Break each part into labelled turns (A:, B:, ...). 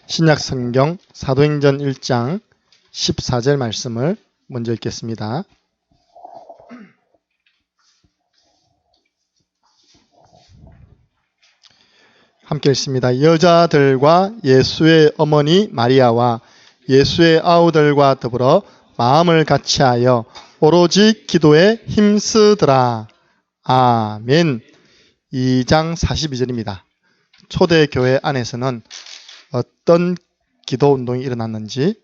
A: 신약성경 사도행전 1장 14절 말씀을 먼저 읽겠습니다. 함께 읽습니다. 여자들과 예수의 어머니 마리아와 예수의 아우들과 더불어 마음을 같이하여 오로지 기도에 힘쓰더라. 아멘. 2장 42절입니다. 초대교회 안에서는 어떤 기도 운동이 일어났는지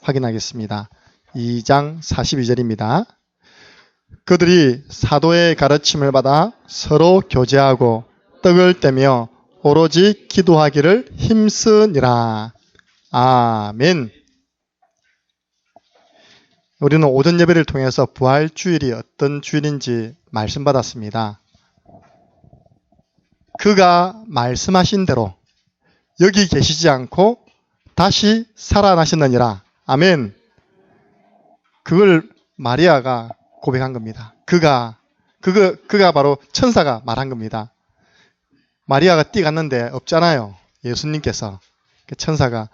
A: 확인하겠습니다. 2장 42절입니다. 그들이 사도의 가르침을 받아 서로 교제하고 떡을 떼며 오로지 기도하기를 힘쓰니라. 아멘. 우리는 오전 예배를 통해서 부활주일이 어떤 주일인지 말씀받았습니다. 그가 말씀하신 대로 여기 계시지 않고 다시 살아나셨느니라. 아멘. 그걸 마리아가 고백한 겁니다. 그가 바로 천사가 말한 겁니다. 마리아가 뛰갔는데 없잖아요. 예수님께서. 천사가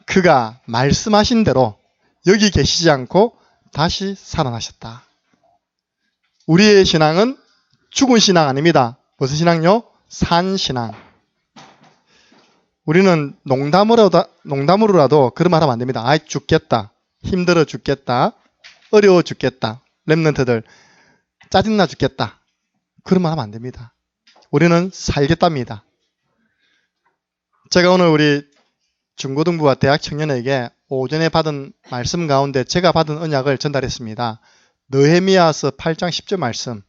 A: 그가 말씀하신 대로 여기 계시지 않고 다시 살아나셨다. 우리의 신앙은 죽은 신앙 아닙니다. 무슨 신앙요? 산 신앙. 우리는 농담으로라도 그런 말 하면 안 됩니다. 아이 죽겠다. 힘들어 죽겠다. 어려워 죽겠다. 렘넌트들 짜증나 죽겠다. 그런 말 하면 안 됩니다. 우리는 살겠답니다. 제가 오늘 우리 중고등부와 대학 청년에게 오전에 받은 말씀 가운데 제가 받은 언약을 전달했습니다. 느헤미야서 8장 10절 말씀.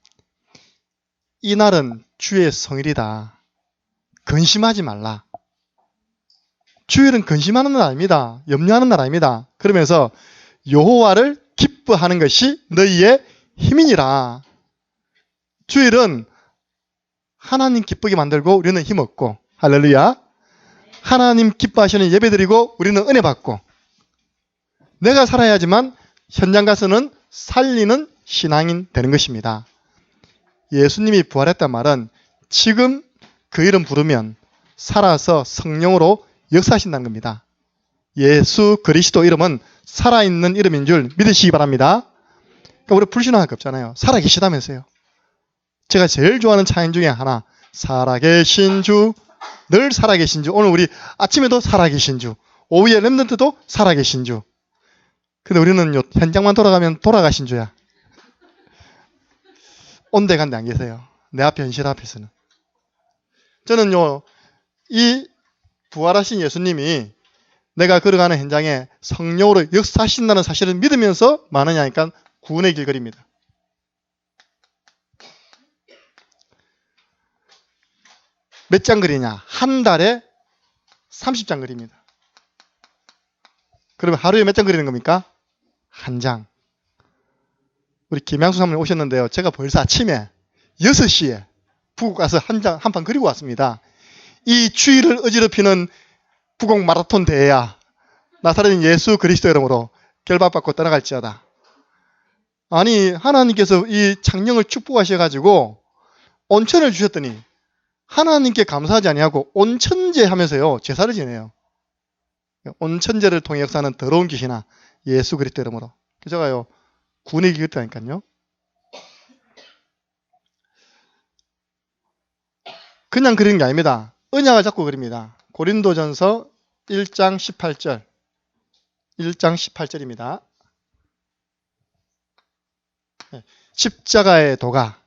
A: 이날은 주의 성일이다. 근심하지 말라. 주일은 근심하는 날 아닙니다. 염려하는 날 아닙니다. 그러면서 여호와를 기뻐하는 것이 너희의 힘이니라. 주일은 하나님 기쁘게 만들고 우리는 힘없고, 할렐루야. 하나님 기뻐하시는 예배드리고 우리는 은혜 받고, 내가 살아야지만 현장 가서는 살리는 신앙인 되는 것입니다. 예수님이 부활했단 말은 지금 그 이름 부르면 살아서 성령으로 역사하신다는 겁니다. 예수 그리스도 이름은 살아있는 이름인 줄 믿으시기 바랍니다. 그러니까 우리 불신앙할 거 없잖아요. 살아계시다면서요. 제가 제일 좋아하는 찬양 중에 하나, 살아계신 주, 늘 살아계신 주. 오늘 우리 아침에도 살아계신 주, 오후에 렘넌트도 살아계신 주. 근데 우리는 현장만 돌아가면 돌아가신 주야. 온데간데 안 계세요. 내 앞에 현실 앞에서는. 저는요, 이 부활하신 예수님이 내가 걸어가는 현장에 성령으로 역사하신다는 사실을 믿으면서 많으냐니까 구원의 길거리입니다. 몇 장 그리냐? 한 달에 30장 그립니다. 그러면 하루에 몇 장 그리는 겁니까? 한 장. 우리 김양수 사모님 오셨는데요. 제가 벌써 아침에 6시에 북옥 가서 한 판 그리고 왔습니다. 이 주의를 어지럽히는 북옥 마라톤 대회야. 나사렛인 예수 그리스도 이름으로 결박받고 떠나갈지어다. 아니, 하나님께서 이 창령을 축복하셔가지고 온천을 주셨더니 하나님께 감사하지 아니하고 온천제 하면서요, 제사를 지내요. 온천제를 통해 역사하는 더러운 귀신아, 예수 그리스도 이름으로. 제가요, 군에 기겼다니까요. 그냥 그리는 게 아닙니다. 언약을 잡고 그립니다. 고린도전서 1장 18절. 1장 18절입니다. 십자가의 도가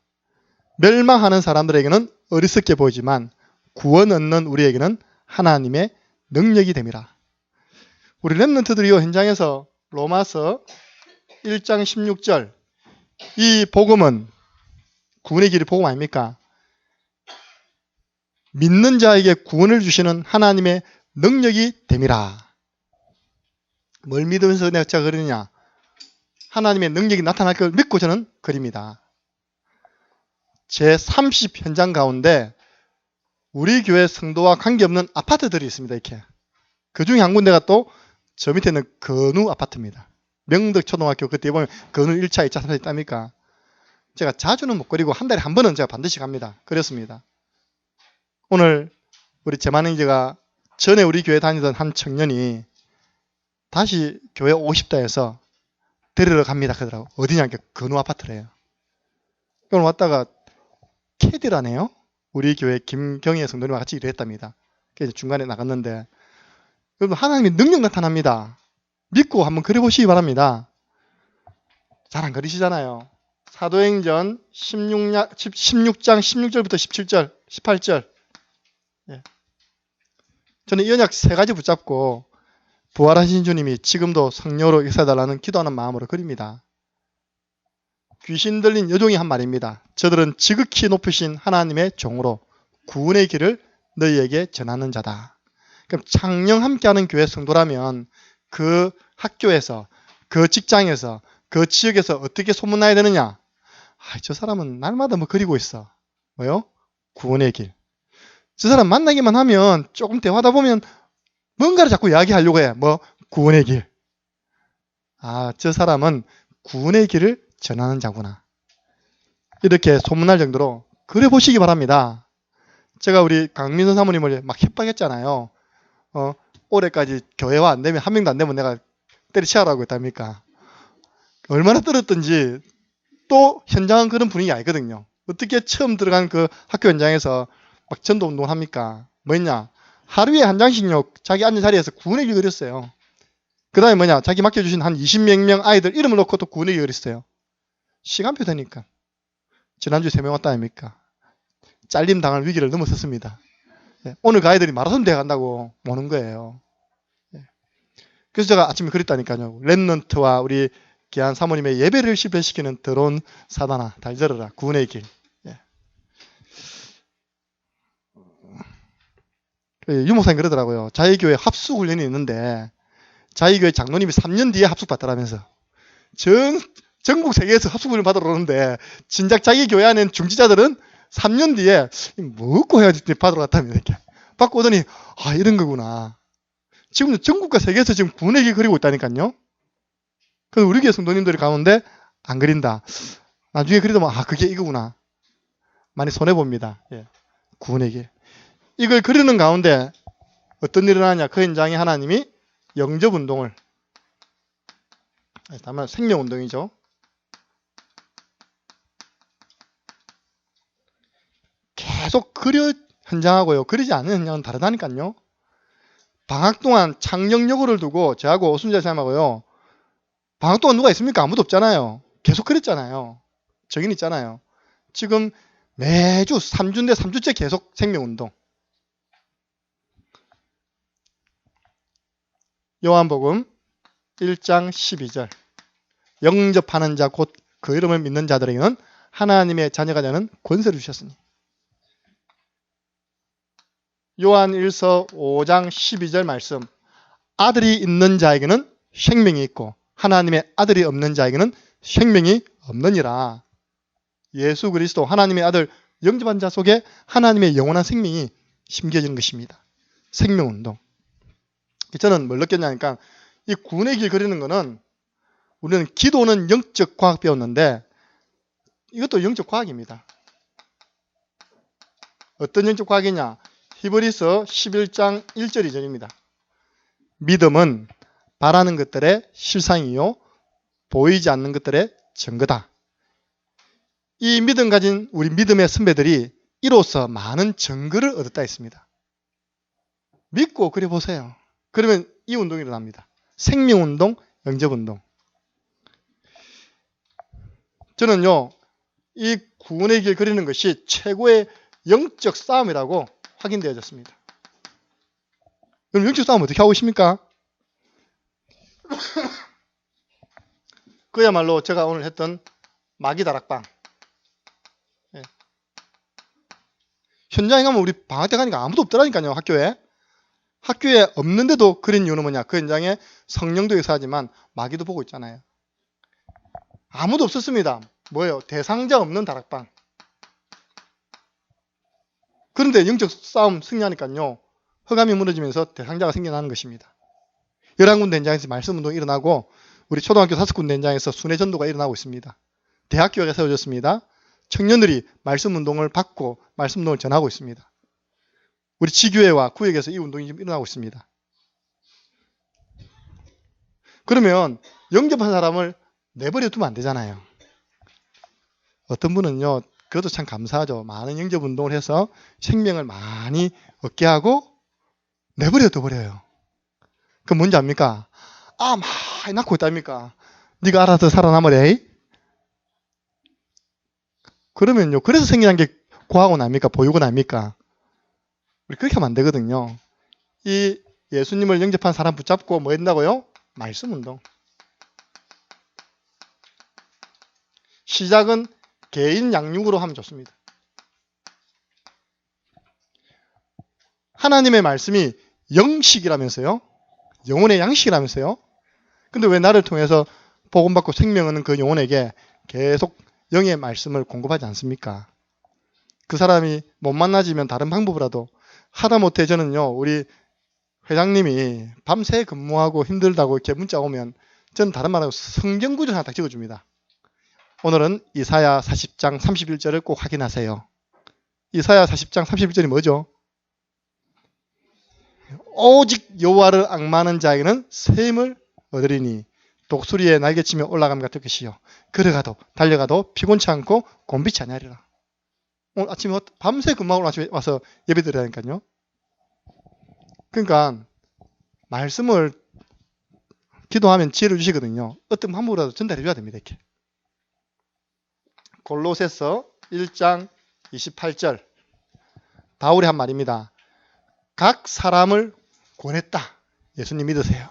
A: 멸망하는 사람들에게는 어리석게 보이지만 구원 얻는 우리에게는 하나님의 능력이 됨이라. 우리 렘넌트들이요, 현장에서 로마서 1장 16절. 이 복음은 구원의 길이 복음 아닙니까? 믿는 자에게 구원을 주시는 하나님의 능력이 됨이라. 뭘 믿으면서 내가 그러느냐? 하나님의 능력이 나타날 걸 믿고 저는 그립니다. 제 30 현장 가운데 우리 교회 성도와 관계없는 아파트들이 있습니다. 이렇게. 그 중에 한 군데가 또 저 밑에는 건우 아파트입니다. 명덕초등학교 그때 보면 건우 1차, 2차, 3차 있답니까? 제가 자주는 못 그리고 한 달에 한 번은 제가 반드시 갑니다. 그렇습니다. 오늘 우리 재만행제가 전에 우리 교회 다니던 한 청년이 다시 교회 오고 싶다 해서 데리러 갑니다 그러더라고. 어디냐? 근우 아파트래요. 그럼 왔다가 캐디라네요. 우리 교회 김경희 성도님과 같이 일을 했답니다. 그래서 중간에 나갔는데 여러분 하나님이 능력 나타납니다. 믿고 한번 그려보시기 바랍니다. 잘 안 그리시잖아요. 사도행전 16장 16절부터 17절, 18절. 예. 저는 이 언약 세 가지 붙잡고 부활하신 주님이 지금도 성령으로 역사해달라는 기도하는 마음으로 그립니다. 귀신 들린 여종이 한 말입니다. 저들은 지극히 높으신 하나님의 종으로 구원의 길을 너희에게 전하는 자다. 그럼 창녕 함께하는 교회 성도라면 그 학교에서, 그 직장에서, 그 지역에서 어떻게 소문나야 되느냐? 저 사람은 날마다 뭐 그리고 있어. 뭐요? 구원의 길. 저 사람 만나기만 하면 조금 대화하다 보면 뭔가를 자꾸 이야기하려고 해. 뭐 구원의 길. 저 사람은 구원의 길을 전하는 자구나. 이렇게 소문날 정도로 그려보시기 바랍니다. 제가 우리 강민선 사모님을 막 협박했잖아요. 올해까지 교회화 안 되면 한 명도 안 되면 내가 때려치우라고 했답니까? 얼마나 떨었던지. 또 현장은 그런 분위기 아니거든요. 어떻게 처음 들어간 그 학교 현장에서 막 전도 운동을 합니까? 뭐였냐? 하루에 한 장씩요. 자기 앉은 자리에서 구원의 길 그렸어요. 그 다음에 뭐냐? 자기 맡겨주신 한 20몇 명 아이들 이름을 놓고 또 구원의 길 그렸어요. 시간표 되니까. 지난주에 3명 왔다 아닙니까? 잘림 당할 위기를 넘어섰습니다. 오늘 그 아이들이 마라톤 대회 간다고 오는 거예요. 그래서 제가 아침에 그랬다니까요. 랩넌트와 우리 귀한 사모님의 예배를 실패시키는 더러운 사단아, 달절어라. 구원의 길. 유목사님 그러더라고요. 자기교회 합숙훈련이 있는데 자기교회 장로님이 3년 뒤에 합숙받더라면서. 전국 세계에서 합숙훈련 받으러 오는데 진작 자기 교회 안에 중지자들은 3년 뒤에 뭐고 해야지 받으러 갔다며 이렇게. 받고 오더니 이런 거구나. 지금 전국과 세계에서 지금 구원의 길 그리고 있다니까요. 그래서 우리 교회 성도님들이 가운데 안 그린다. 나중에 그리다 보면 그게 이거구나. 많이 손해봅니다. 구원의 길. 이걸 그리는 가운데 어떤 일이 일어나냐. 그 현장에 하나님이 영접운동을, 다만 생명운동이죠. 계속 그려 현장하고요. 그리지 않는 현장은 다르다니까요. 방학 동안 창녕여고를 두고 저하고 오순자 쌤하고요. 방학 동안 누가 있습니까? 아무도 없잖아요. 계속 그랬잖아요. 정인 있잖아요. 지금 매주 3주인데 3주째 계속 생명운동. 요한복음 1장 12절. 영접하는 자 곧 그 이름을 믿는 자들에게는 하나님의 자녀가 되는 권세를 주셨으니. 요한 1서 5장 12절 말씀. 아들이 있는 자에게는 생명이 있고 하나님의 아들이 없는 자에게는 생명이 없느니라. 예수 그리스도 하나님의 아들 영접한 자 속에 하나님의 영원한 생명이 심겨지는 것입니다. 생명운동. 저는 뭘 느꼈냐니까 이 구원의 길 그리는 거는 우리는 기도는 영적 과학 배웠는데 이것도 영적 과학입니다. 어떤 영적 과학이냐? 히브리서 11장 1절 2절입니다. 믿음은 바라는 것들의 실상이요 보이지 않는 것들의 증거다. 이 믿음 가진 우리 믿음의 선배들이 이로써 많은 증거를 얻었다 했습니다. 믿고 그려보세요. 그러면 이 운동이 일어납니다. 생명운동, 영접운동. 저는요, 이 구원의 길 그리는 것이 최고의 영적 싸움이라고 확인되어졌습니다. 그럼 영적 싸움 어떻게 하고 있습니까? 그야말로 제가 오늘 했던 마기다락방. 현장에 가면 우리 방학 때 가니까 아무도 없더라니까요, 학교에. 학교에 없는데도 그린 이유는 뭐냐? 그 현장에 성령도 역사하지만 마귀도 보고 있잖아요. 아무도 없었습니다. 뭐예요? 대상자 없는 다락방. 그런데 영적 싸움 승리하니까요. 허감이 무너지면서 대상자가 생겨나는 것입니다. 11군데 현장에서 말씀운동이 일어나고 우리 초등학교 5군데 현장에서 순회전도가 일어나고 있습니다. 대학교가 세워졌습니다. 청년들이 말씀운동을 받고 말씀운동을 전하고 있습니다. 우리 지교회와 구역에서 이 운동이 지금 일어나고 있습니다. 그러면 영접한 사람을 내버려 두면 안 되잖아요. 어떤 분은요, 그것도 참 감사하죠. 많은 영접 운동을 해서 생명을 많이 얻게 하고 내버려 둬버려요. 그럼 뭔지 압니까? 많이 낳고 있답니까? 네가 알아서 살아남으래. 그러면요, 그래서 생겨난 게 고학원 아닙니까? 보육원 아닙니까? 우리 그렇게 하면 안 되거든요. 이 예수님을 영접한 사람 붙잡고 뭐 한다고요? 말씀 운동. 시작은 개인 양육으로 하면 좋습니다. 하나님의 말씀이 영식이라면서요? 영혼의 양식이라면서요? 근데 왜 나를 통해서 복음받고 생명 얻는 그 영혼에게 계속 영의 말씀을 공급하지 않습니까? 그 사람이 못 만나지면 다른 방법으로라도 하다못해 저는요, 우리 회장님이 밤새 근무하고 힘들다고 이렇게 문자 오면 저는 다른 말하고 성경 구절 하나 딱 찍어줍니다. 오늘은 이사야 40장 31절을 꼭 확인하세요. 이사야 40장 31절이 뭐죠? 오직 여호와를 앙마하는 자에게는 샘을 얻으리니 독수리에 날개치며 올라감 같을 것이요 걸어가도 달려가도 피곤치 않고 곤비치 아니하리라. 오늘 아침에 밤새 근무하고 아침에 와서 예배 드리라니까요. 그러니까 말씀을 기도하면 지혜를 주시거든요. 어떤 방법으로라도 전달해 줘야 됩니다. 이렇게. 골로새서 1장 28절 바울이 한 말입니다. 각 사람을 권했다. 예수님 믿으세요.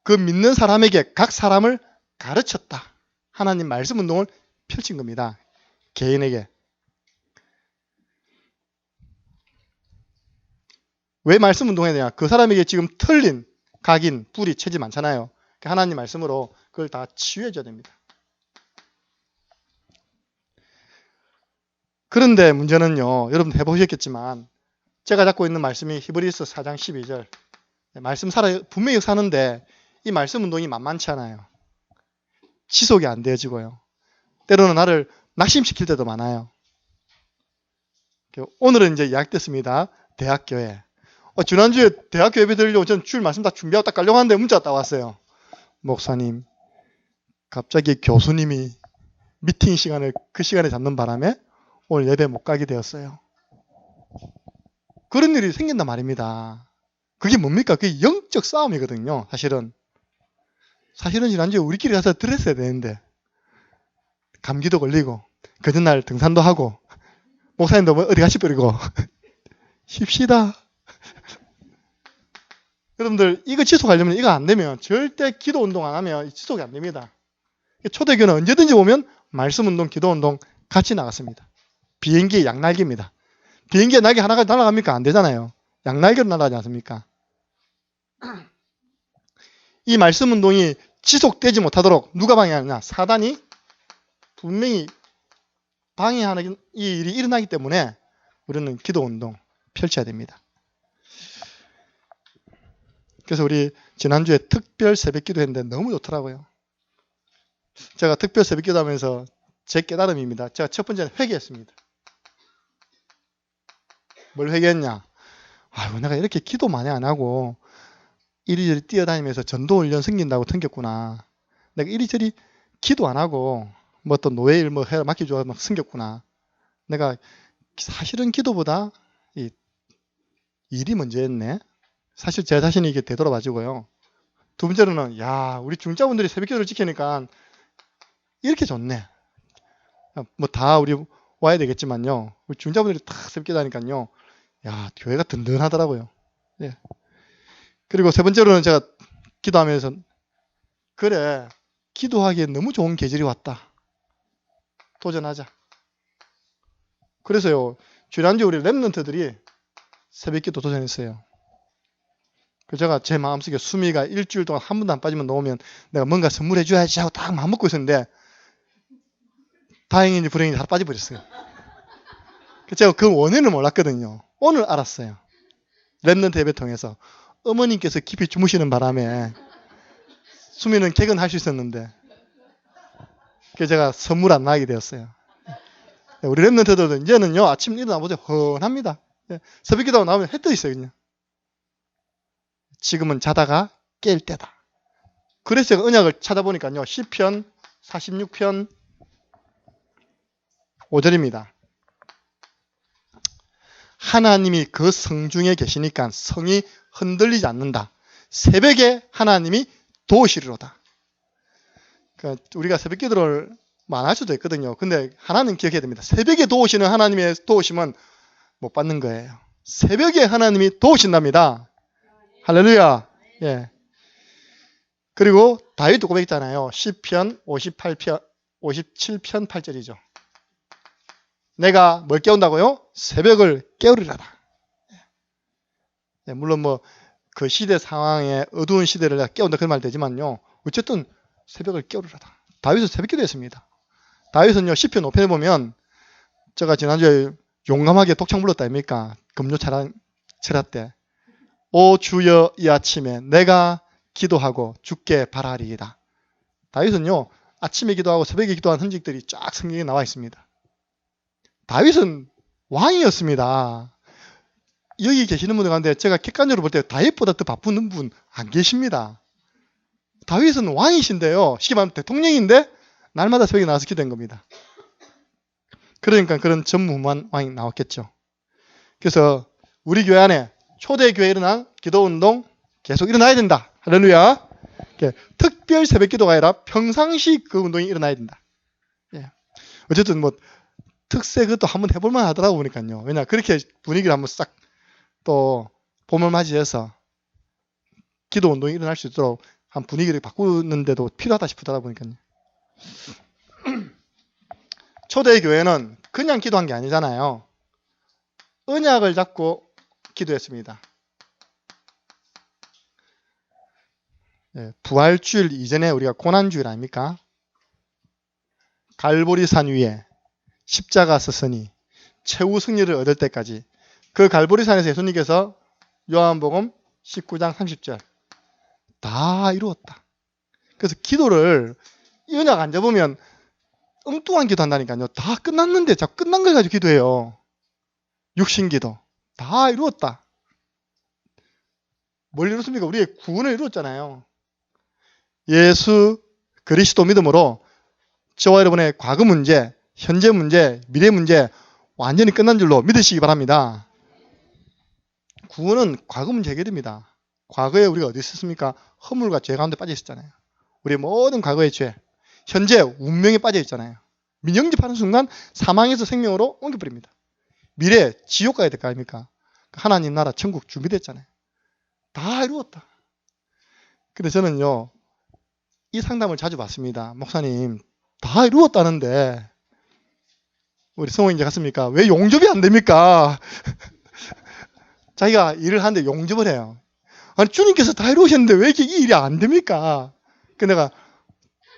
A: 그 믿는 사람에게 각 사람을 가르쳤다. 하나님 말씀 운동을 펼친 겁니다. 개인에게. 왜 말씀 운동해야 되냐? 그 사람에게 지금 틀린 각인, 불이, 체지 많잖아요. 하나님 말씀으로 그걸 다 치유해 줘야 됩니다. 그런데 문제는요, 여러분 해보셨겠지만 제가 잡고 있는 말씀이 히브리서 4장 12절 말씀 분명히 사는데 이 말씀 운동이 만만치 않아요. 지속이 안 되어지고요. 때로는 나를 낙심시킬 때도 많아요. 오늘은 이제 예약됐습니다. 대학교에. 지난주에 대학교 예배 드리려고 저는 주일 말씀 다 준비하고 딱 가려고 하는데 문자가 딱 왔어요. 목사님, 갑자기 교수님이 미팅 시간을 그 시간에 잡는 바람에 오늘 예배 못 가게 되었어요. 그런 일이 생긴단 말입니다. 그게 뭡니까? 그게 영적 싸움이거든요. 사실은 지난주에 우리끼리 가서 들었어야 되는데 감기도 걸리고 그 전날 등산도 하고 목사님도 뭐 어디 가시버리고 쉽시다. 여러분들 이거 지속하려면 이거 안 되면 절대 기도 운동 안 하면 지속이 안 됩니다. 초대교회는 언제든지 오면 말씀 운동, 기도 운동 같이 나갔습니다. 비행기의 양날개입니다. 비행기에 날개 하나가 날아갑니까? 안 되잖아요. 양날개로 날아가지 않습니까? 이 말씀 운동이 지속되지 못하도록 누가 방해하느냐? 사단이 분명히 방해하는 이 일이 일어나기 때문에 우리는 기도 운동 펼쳐야 됩니다. 그래서 우리 지난주에 특별 새벽 기도 했는데 너무 좋더라고요. 제가 특별 새벽 기도 하면서 제 깨달음입니다. 제가 첫 번째는 회개했습니다. 뭘 회개했냐? 내가 이렇게 기도 많이 안 하고 이리저리 뛰어다니면서 전도훈련 생긴다고 튕겼구나. 내가 이리저리 기도 안 하고 뭐 또 노예일 뭐 해라 맡겨줘 막 숨겼구나. 내가 사실은 기도보다 일이 먼저였네. 사실 제 자신이 이게 되돌아봐지고요. 두 번째로는 우리 중자분들이 새벽 기도를 지키니까 이렇게 좋네. 뭐 다 우리 와야 되겠지만요. 우리 중자분들이 다 새벽 기도 하니까요. 교회가 든든하더라고요. 예. 그리고 세 번째로는 제가 기도하면서 그래, 기도하기에 너무 좋은 계절이 왔다. 도전하자. 그래서요, 지난주 우리 랩런트들이 새벽기도 도전했어요. 그래서 제가 제 마음속에 수미가 일주일 동안 한 번도 안 빠지면 나오면 내가 뭔가 선물해줘야지 하고 딱 마음 먹고 있었는데 다행인지 불행인지 다 빠져버렸어요. 제가 그 원인을 몰랐거든요. 오늘 알았어요. 랩런트 예배 통해서 어머님께서 깊이 주무시는 바람에 수미는 개근할 수 있었는데 그래서 제가 선물 안 나가게 되었어요. 우리 랩런트들도 이제는요, 아침 일어나보세요. 헌합니다. 새벽 기도하고 나오면 해 떠 있어요, 그냥. 지금은 자다가 깰 때다. 그래서 제가 언약을 찾아보니까요. 시편 46편 5절입니다. 하나님이 그 성중에 계시니까 성이 흔들리지 않는다. 새벽에 하나님이 도우시리로다. 그러니까 우리가 새벽 기도를 안 할 수도 있거든요. 근데 하나님 기억해야 됩니다. 새벽에 도우시는 하나님의 도우심은 못 받는 거예요. 새벽에 하나님이 도우신답니다. 할렐루야. 예. 그리고 다윗도 고백했잖아요. 시편 57편 8절이죠. 내가 뭘 깨운다고요? 새벽을 깨우리라다. 예. 물론 뭐 그 시대 상황에 어두운 시대를 내가 깨운다 그런 말 되지만요. 어쨌든 새벽을 깨우리라다. 다윗은 새벽 기도했습니다. 다윗은요. 시편 5편에 보면 제가 지난주에 용감하게 독창 불렀다 아닙니까? 금요 철야 때. 오 주여 이 아침에 내가 기도하고 주께 바라리이다. 다윗은요. 아침에 기도하고 새벽에 기도한 흔적들이 쫙 성경에 나와 있습니다. 다윗은 왕이었습니다. 여기 계시는 분들 가운데 제가 객관적으로 볼 때 다윗보다 더 바쁜 분 안 계십니다. 다윗은 왕이신데요. 쉽게 말하면 대통령인데 날마다 새벽에 나와서 기도한 겁니다. 그러니까 그런 전무후무한 왕이 나왔겠죠. 그래서 우리 교회 안에 초대교회 일어난 기도운동 계속 일어나야 된다. 할렐루야. 특별 새벽 기도가 아니라 평상시 그 운동이 일어나야 된다. 예. 어쨌든 뭐 특세 그것도 한번 해볼만 하더라고 보니까요. 왜냐 그렇게 분위기를 한번 싹 또 봄을 맞이해서 기도 운동이 일어날 수 있도록 한 분위기를 바꾸는데도 필요하다 싶더라 보니까요. 초대교회는 그냥 기도한 게 아니잖아요. 언약을 잡고 기도했습니다. 예, 부활주일 이전에 우리가 고난주일 아닙니까? 갈보리산 위에 십자가 서서니 최후 승리를 얻을 때까지 그 갈보리산에서 예수님께서 요한복음 19장 30절 다 이루었다. 그래서 기도를 이 언약 안 잡으면 엉뚱한 기도 한다니까요. 다 끝났는데 자꾸 끝난 걸 가지고 기도해요. 육신기도 다 이루었다. 뭘 이뤘습니까? 우리의 구원을 이루었잖아요. 예수 그리스도 믿음으로 저와 여러분의 과거 문제, 현재 문제, 미래 문제 완전히 끝난 줄로 믿으시기 바랍니다. 구원은 과거 문제 해결입니다. 과거에 우리가 어디 있었습니까? 허물과 죄 가운데 빠져 있었잖아요. 우리의 모든 과거의 죄, 현재 운명에 빠져 있잖아요. 영접하는 순간 사망에서 생명으로 옮겨버립니다. 미래 지옥 가야 될 거 아닙니까? 하나님 나라 천국 준비됐잖아요. 다 이루었다. 근데 저는요 이 상담을 자주 받습니다. 목사님 다 이루었다는데 우리 성호인제 갔습니까? 왜 용접이 안 됩니까? 자기가 일을 하는데 용접을 해요. 아니 주님께서 다 이루셨는데 왜 이렇게 이 일이 안 됩니까? 그 내가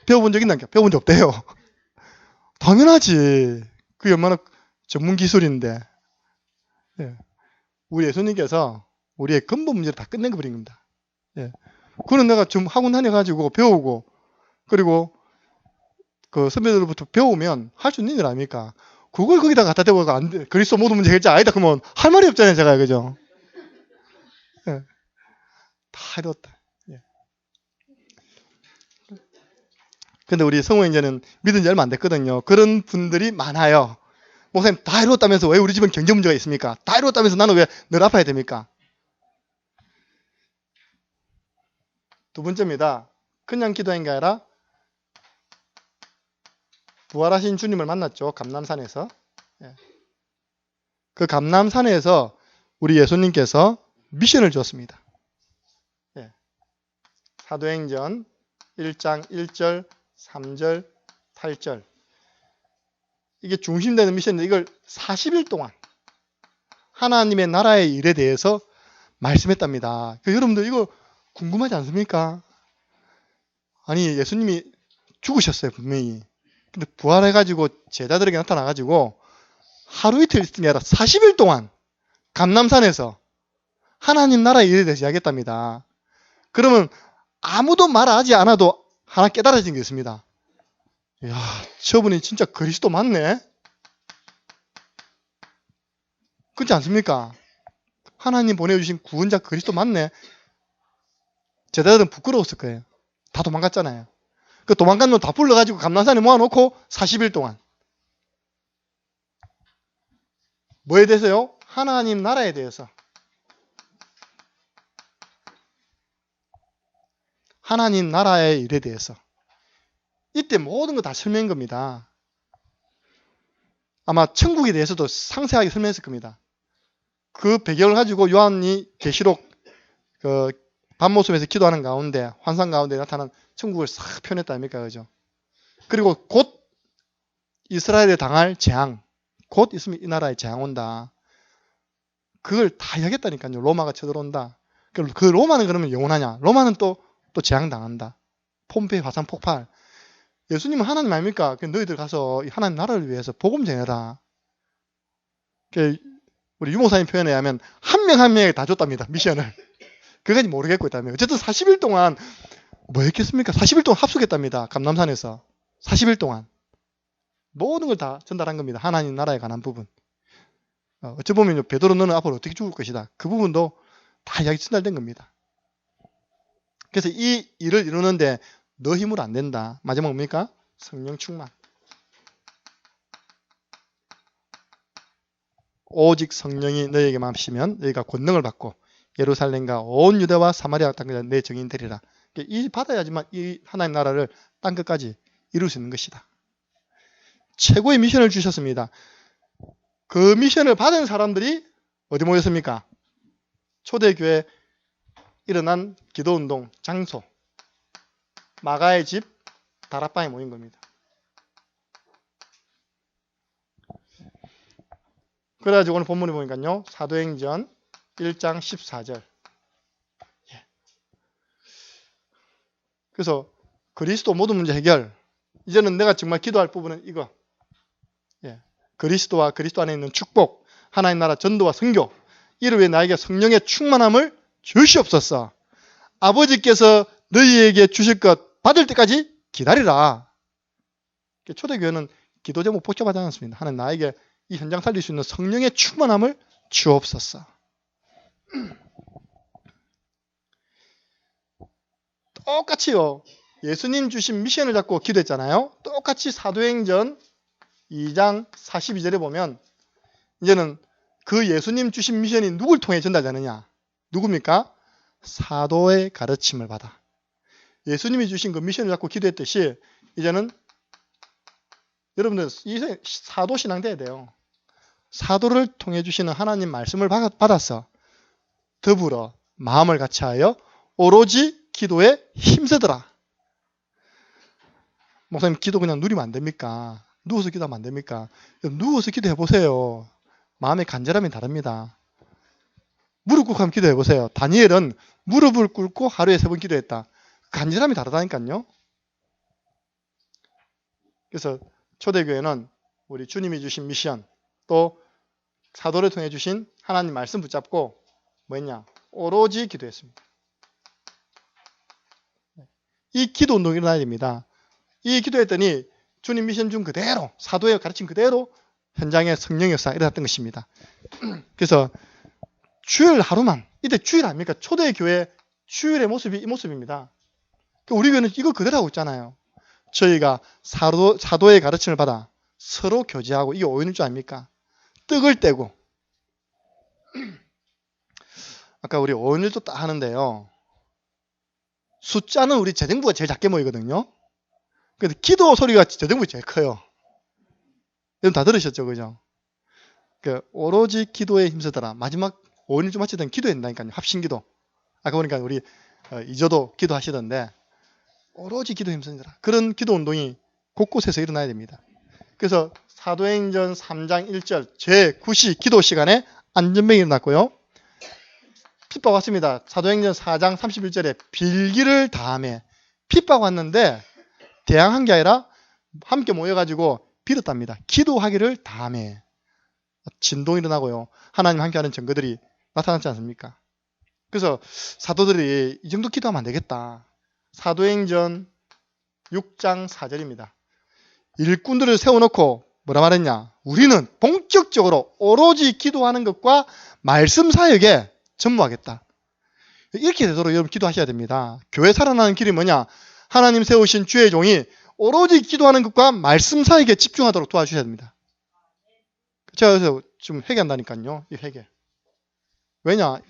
A: 배워본 적 있나? 배워본 적 없대요. 당연하지. 그게 얼마나 전문 기술인데. 예. 우리 예수님께서 우리의 근본 문제를 다 끝낸 거 버린 겁니다. 예. 그거는 내가 좀 학원 다녀가지고 배우고 그리고 그 선배들로부터 배우면 할 수 있는 일 아닙니까? 그걸 거기다 갖다 대고 안 돼. 그리스도 모든 문제 해결자 아니다. 그러면 할 말이 없잖아요, 제가. 그죠? 예. 다 이뤘다. 예. 근데 우리 성우행제는 믿은 지 얼마 안 됐거든요. 그런 분들이 많아요. 목사님 다 이뤘다면서 왜 우리 집은 경제 문제가 있습니까? 다 이뤘다면서 나는 왜 늘 아파야 됩니까? 두 번째입니다. 그냥 기도한 게 아니라 부활하신 주님을 만났죠. 감람산에서. 예. 그 감람산에서 우리 예수님께서 미션을 주었습니다. 예. 사도행전 1장 1절, 3절, 8절. 이게 중심되는 미션인데 이걸 40일 동안 하나님의 나라의 일에 대해서 말씀했답니다. 여러분들 이거 궁금하지 않습니까? 아니 예수님이 죽으셨어요 분명히. 근데 부활해가지고 제자들에게 나타나가지고 하루 이틀 있은 게 아니라 40일 동안 감람산에서 하나님 나라의 일에 대해서 이야기했답니다. 그러면 아무도 말하지 않아도 하나 깨달아진 게 있습니다. 이야, 저분이 진짜 그리스도 맞네? 그렇지 않습니까? 하나님 보내주신 구원자 그리스도 맞네. 제자들은 부끄러웠을 거예요. 다 도망갔잖아요. 그 도망간 놈 다 불러가지고 감람산에 모아놓고 40일 동안 뭐에 대해서요? 하나님 나라에 대해서. 하나님 나라의 일에 대해서. 이때 모든 거 다 설명한 겁니다. 아마 천국에 대해서도 상세하게 설명했을 겁니다. 그 배경을 가지고 요한이 계시록 그 밤모습에서 기도하는 가운데 환상 가운데 나타난 천국을 싹 표현했다 아닙니까? 그죠? 그리고 곧 이스라엘에 당할 재앙, 곧 있으면 이 나라에 재앙 온다. 그걸 다 이야기했다니까요. 로마가 쳐들어온다. 그 로마는 그러면 영원하냐? 로마는 또 재앙 당한다. 폼페이 화산 폭발. 예수님은 하나님 아닙니까? 너희들 가서 하나님 나라를 위해서 복음 전해라. 우리 유목사님 표현에 의하면 한 명 한 명에게 다 줬답니다. 미션을. 그까지 모르겠고 있다며. 어쨌든 40일 동안 뭐 했겠습니까? 40일 동안 합숙했답니다. 감람산에서. 40일 동안. 모든 걸 다 전달한 겁니다. 하나님 나라에 관한 부분. 어찌 보면 베드로 너는 앞으로 어떻게 죽을 것이다. 그 부분도 다 이야기 전달된 겁니다. 그래서 이 일을 이루는데 너 힘으로 안 된다. 마지막 뭡니까? 성령 충만. 오직 성령이 너희에게 맘시면 너희가 권능을 받고 예루살렘과 온 유대와 사마리아 땅까지 내 증인 되리라. 이 받아야지만 이 하나님 나라를 땅 끝까지 이룰 수 있는 것이다. 최고의 미션을 주셨습니다. 그 미션을 받은 사람들이 어디 모였습니까? 초대교회 일어난 기도운동 장소 마가의 집 다락방에 모인 겁니다. 그래가지고 오늘 본문에 보니까요. 사도행전 1장 14절. 그래서 그리스도 모든 문제 해결. 이제는 내가 정말 기도할 부분은 이거. 그리스도와 그리스도 안에 있는 축복, 하나님 나라 전도와 선교, 이를 위해 나에게 성령의 충만함을 주시옵소서. 아버지께서 너희에게 주실 것 받을 때까지 기다리라. 초대교회는 기도 제목 복잡하지 않습니다. 하나님 나에게 이 현장 살릴 수 있는 성령의 충만함을 주옵소서. 똑같이요. 예수님 주신 미션을 잡고 기도했잖아요. 똑같이 사도행전 2장 42절에 보면 이제는 그 예수님 주신 미션이 누굴 통해 전달되느냐? 누굽니까? 사도의 가르침을 받아. 예수님이 주신 그 미션을 잡고 기도했듯이 이제는 여러분들 이 사도 신앙 돼야 돼요. 사도를 통해 주시는 하나님 말씀을 받아서 더불어 마음을 같이하여 오로지 기도에 힘쓰더라. 목사님 기도 그냥 누리면 안 됩니까? 누워서 기도하면 안 됩니까? 누워서 기도해 보세요. 마음의 간절함이 다릅니다. 무릎 꿇고 한번 기도해 보세요. 다니엘은 무릎을 꿇고 하루에 3번 기도했다. 간절함이 다르다니까요. 그래서 초대교회는 우리 주님이 주신 미션 또 사도를 통해 주신 하나님 말씀 붙잡고 뭐였냐? 오로지 기도했습니다. 이 기도 운동이 일어나야 됩니다. 이 기도했더니 주님 미션 중 그대로 사도의 가르침 그대로 현장에 성령의 역사가 일어났던 것입니다. 그래서 주일 하루만 이때 주일 아닙니까? 초대교회 주일의 모습이 이 모습입니다. 우리 교회는 이거 그대로 하고 있잖아요. 저희가 사도의 가르침을 받아 서로 교제하고 이게 오인일 줄 아닙니까? 떡을 떼고 아까 우리 오인일도 딱 하는데요. 숫자는 우리 재정부가 제일 작게 모이거든요. 근데 기도 소리가 재정부가 제일 커요. 여러분 다 들으셨죠? 그죠? 오로지 기도에 힘쓰더라. 마지막 5일 좀 마치던 기도했다니까요. 합심기도. 아까 보니까 우리 이조도 기도하시던데 오로지 기도에 힘쓰더라. 그런 기도 운동이 곳곳에서 일어나야 됩니다. 그래서 사도행전 3장 1절 제9시 기도 시간에 안전병이 일어났고요. 핍박 왔습니다. 사도행전 4장 31절에 빌기를 다하며 핍박 왔는데 대항한 게 아니라 함께 모여가지고 빌었답니다. 기도하기를 다하며 진동이 일어나고요. 하나님 함께하는 증거들이 나타났지 않습니까? 그래서 사도들이 이 정도 기도하면 안 되겠다. 사도행전 6장 4절입니다. 일꾼들을 세워놓고 뭐라 말했냐? 우리는 본격적으로 오로지 기도하는 것과 말씀 사역에 전무하겠다. 이렇게 되도록 여러분 기도하셔야 됩니다. 교회 살아나는 길이 뭐냐? 하나님 세우신 주의 종이 오로지 기도하는 것과 말씀 사이에 집중하도록 도와주셔야 됩니다. 제가 그래서 지금 회개한다니까요. 이 회개. 왜냐?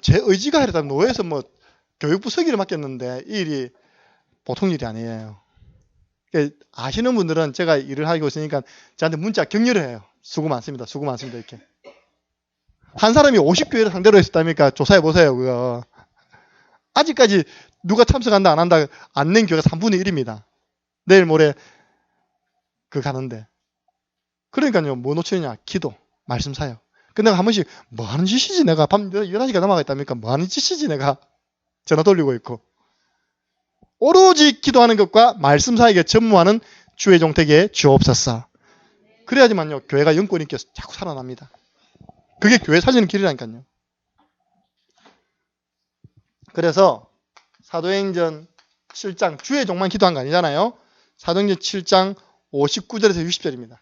A: 제 의지가 이랬다면 노예에서 교육부 서기를 맡겼는데 이 일이 보통 일이 아니에요. 아시는 분들은 제가 일을 하고 있으니까 저한테 문자 격려를 해요. 수고 많습니다. 수고 많습니다. 이렇게. 한 사람이 50교회를 상대로 했었다니까 조사해보세요. 그거. 아직까지 누가 참석한다 안 한다 안 낸 교회가 3분의 1입니다. 내일 모레 가는데. 그러니까요. 뭐 놓치느냐? 기도, 말씀 사역. 근데 내가 한 번씩 뭐 하는 짓이지 내가 밤 11시가 넘어가 있답니까? 뭐 하는 짓이지 내가 전화 돌리고 있고. 오로지 기도하는 것과 말씀 사이에 전무하는 주의 종 되게 주옵소서. 그래야지만요. 교회가 영권 있게 자꾸 살아납니다. 그게 교회 살리는 길이라니까요. 그래서 사도행전 7장 주의 종만 기도한 거 아니잖아요. 사도행전 7장 59절에서 60절입니다.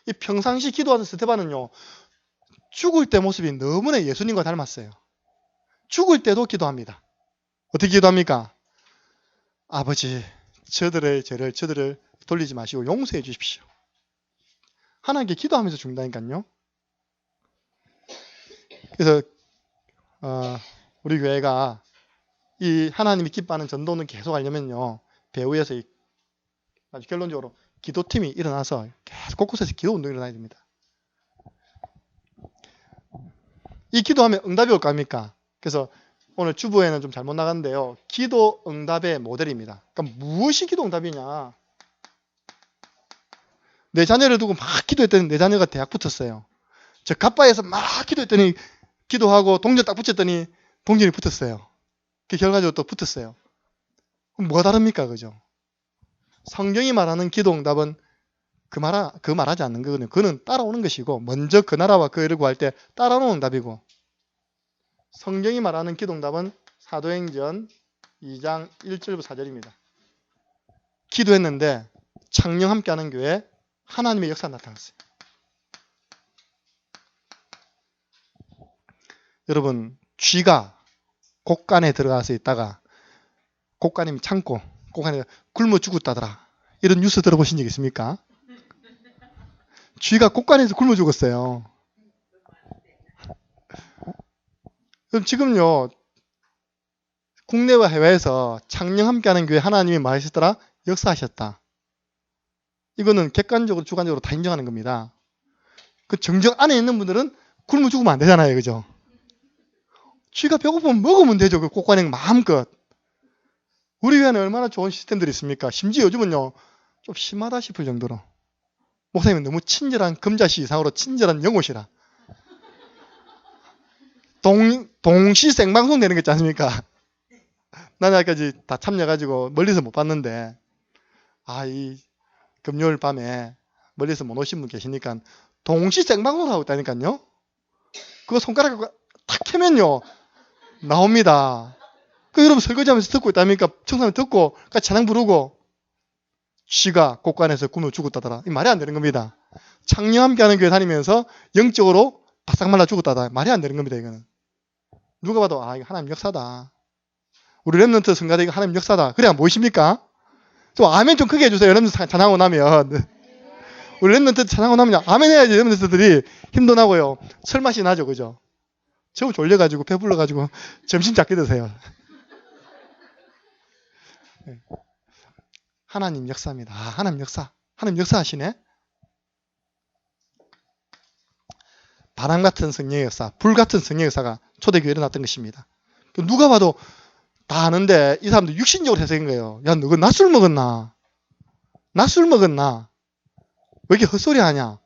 A: 이 평상시 기도하는 스테반은요. 죽을 때 모습이 너무나 예수님과 닮았어요. 죽을 때도 기도합니다. 어떻게 기도합니까? 아버지, 저들을 돌리지 마시고 용서해 주십시오. 하나님께 기도하면서 죽는다니까요. 그래서 우리 교회가 이 하나님이 기뻐하는 전도는 계속 하려면요. 배후에서 아주 결론적으로 기도팀이 일어나서 계속 곳곳에서 기도 운동이 일어나야 됩니다. 이 기도하면 응답이 올까 합니까? 그래서 오늘 주보에는 좀 잘못 나갔는데요. 기도 응답의 모델입니다. 그러니까 무엇이 기도 응답이냐? 내 자녀를 두고 막 기도했더니 내 자녀가 대학 붙었어요. 저 갑바에서 막 기도했더니 기도하고 동전 딱 붙였더니 동전이 붙었어요. 그 결과적으로 또 붙었어요. 그럼 뭐가 다릅니까? 그죠? 성경이 말하는 기도 응답은 말하지 않는 거거든요. 그는 따라오는 것이고 먼저 그 나라와 그 일을 구할 때 따라오는 응답이고 성경이 말하는 기도 응답은 사도행전 2장 1절부터 4절입니다. 기도했는데 창녕 함께하는 교회에 하나님의 역사가 나타났어요. 여러분 쥐가 곡간에 들어가서 있다가 곡간이 참고 곡간에 굶어 죽었다더라. 이런 뉴스 들어보신 적 있습니까? 쥐가 곡간에서 굶어 죽었어요. 그럼 지금요 국내와 해외에서 창녕 함께하는 교회 하나님이 뭐 하셨더라? 역사하셨다. 이거는 객관적으로 주관적으로 다 인정하는 겁니다. 그 정정 안에 있는 분들은 굶어 죽으면 안 되잖아요. 그죠? 쥐가 배고프면 먹으면 되죠. 그 곡간에 마음껏. 우리 교회는 얼마나 좋은 시스템들이 있습니까? 심지어 요즘은요 좀 심하다 싶을 정도로 목사님은 너무 친절한 금자씨 이상으로 친절한 영호시라 동시 생방송 되는 거 있지 않습니까? 나는 아까까지 다 참여해가지고 멀리서 못 봤는데 이 금요일 밤에 멀리서 못 오신 분 계시니까 동시 생방송을 하고 있다니까요. 그거 손가락 탁 켜면요 나옵니다. 그 여러분 설거지하면서 듣고 있다니까 청소하면 듣고 같이 찬양 부르고 쥐가 곡간에서 굶어 죽었다더라. 이 말이 안 되는 겁니다. 창녕 함께하는 교회 다니면서 영적으로 바싹 말라 죽었다더라. 말이 안 되는 겁니다. 이거는 누가 봐도 이거 하나님 역사다. 우리 렘넌트 성가대 이거 하나님 역사다. 그래야 무엇입니까? 좀 아멘 좀 크게 해주세요. 렘넌트 찬양하고 나면 우리 렘넌트 찬양하고 나면 아멘 해야지. 렘넌트들이 힘도 나고요. 설맛이 나죠. 그죠? 저 졸려가지고 배불러가지고 점심 작게 드세요. 하나님 역사입니다. 하나님 역사. 하나님 역사하시네. 바람 같은 성령의 역사, 불 같은 성령의 역사가 초대교회에 일어났던 것입니다. 누가 봐도 다 아는데 이 사람들 육신적으로 해석인 거예요. 야, 너 낮술 먹었나? 낮술 먹었나? 왜 이렇게 헛소리 하냐?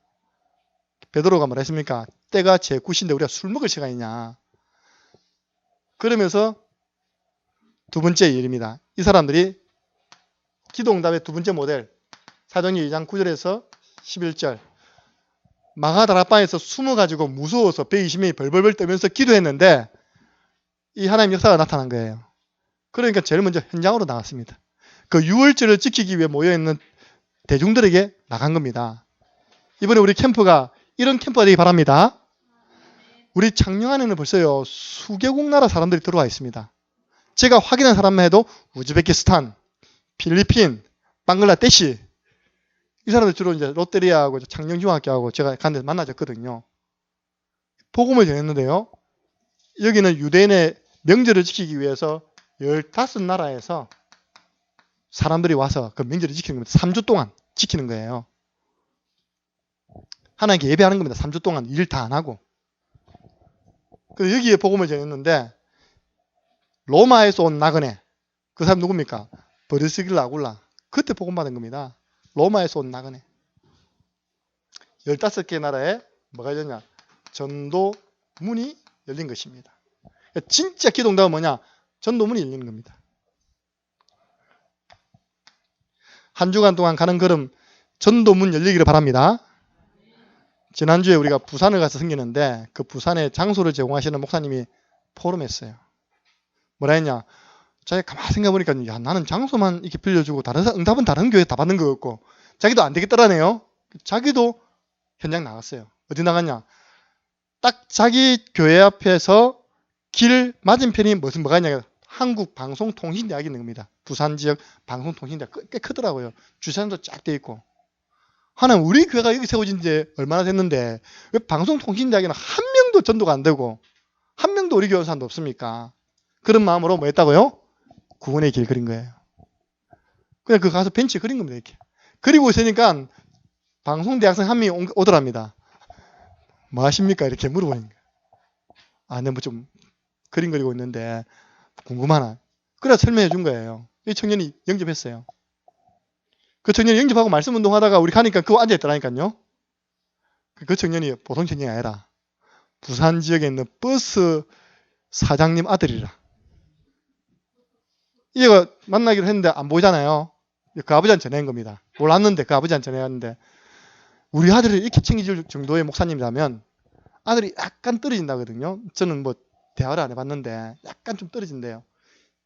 A: 베드로가 말했습니까? 때가 제 9시인데 우리가 술 먹을 시간이냐? 그러면서 두 번째 일입니다. 이 사람들이 기도응답의 두 번째 모델 사도행전 2장 9절에서 11절 마가다락방에서 숨어가지고 무서워서 120명이 벌벌벌 떨면서 기도했는데 이 하나님 역사가 나타난 거예요. 그러니까 제일 먼저 현장으로 나갔습니다. 그 유월절을 지키기 위해 모여있는 대중들에게 나간 겁니다. 이번에 우리 캠프가 이런 캠프가 되기 바랍니다. 우리 창녕 안에는 벌써요 수개국 나라 사람들이 들어와 있습니다. 제가 확인한 사람만 해도 우즈베키스탄, 필리핀, 방글라데시 이 사람들 주로 이제 롯데리아하고 창녕중학교하고 제가 간 데서 만나졌거든요. 복음을 전했는데요. 여기는 유대인의 명절을 지키기 위해서 15나라에서 사람들이 와서 그 명절을 지키는 겁니다. 3주 동안 지키는 거예요. 하나님께 예배하는 겁니다. 3주 동안 일 다 안 하고. 그래서 여기에 복음을 전했는데 로마에서 온 나그네 그 사람 누굽니까? 브리스길라 아굴라 그때 복음 받은 겁니다. 로마에서 온 나그네 15개 나라에 뭐가 열렸냐? 전도 문이 열린 것입니다. 진짜 기도응답은 뭐냐? 전도 문이 열리는 겁니다. 한 주간 동안 가는 걸음 전도 문 열리기를 바랍니다. 지난주에 우리가 부산을 가서 섬기는데 그 부산에 장소를 제공하시는 목사님이 포럼했어요. 뭐라 했냐? 자기 가만히 생각해보니까 야, 나는 장소만 이렇게 빌려주고 다른 응답은 다른 교회 다 받는 거 같고 자기도 안 되겠더라네요. 자기도 현장 나갔어요. 어디 나갔냐? 딱 자기 교회 앞에서 길 맞은편이 뭐가 있냐? 한국방송통신대학이 있는 겁니다. 부산 지역 방송통신대학 꽤 크더라고요. 주차장도 쫙 돼 있고. 하나는 우리 교회가 여기 세워진 지 얼마나 됐는데 왜 방송통신대학에는 한 명도 전도가 안 되고 한 명도 우리 교회 사람도 없습니까? 그런 마음으로 뭐 했다고요? 구원의 길 그린 거예요. 그냥 그 가서 벤치 그린 겁니다. 이렇게. 그리고 있으니까 방송대학생 한 명이 오더랍니다. 뭐 하십니까? 이렇게 물어보는 거예요. 아, 내가 뭐 좀 그림 그리고 있는데 궁금하나? 그래 설명해 준 거예요. 이 청년이 영접했어요. 그 청년이 영접하고 말씀 운동하다가 우리 가니까 그거 앉아있더라니까요. 그 청년이 보통 청년이 아니라 부산 지역에 있는 버스 사장님 아들이라. 이거 만나기로 했는데 안 보이잖아요. 그 아버지한테 전해한 겁니다. 몰랐는데 그 아버지한테 전해왔는데 우리 아들을 이렇게 챙겨줄 정도의 목사님이라면 아들이 약간 떨어진다거든요. 저는 뭐 대화를 안 해봤는데 약간 좀 떨어진대요.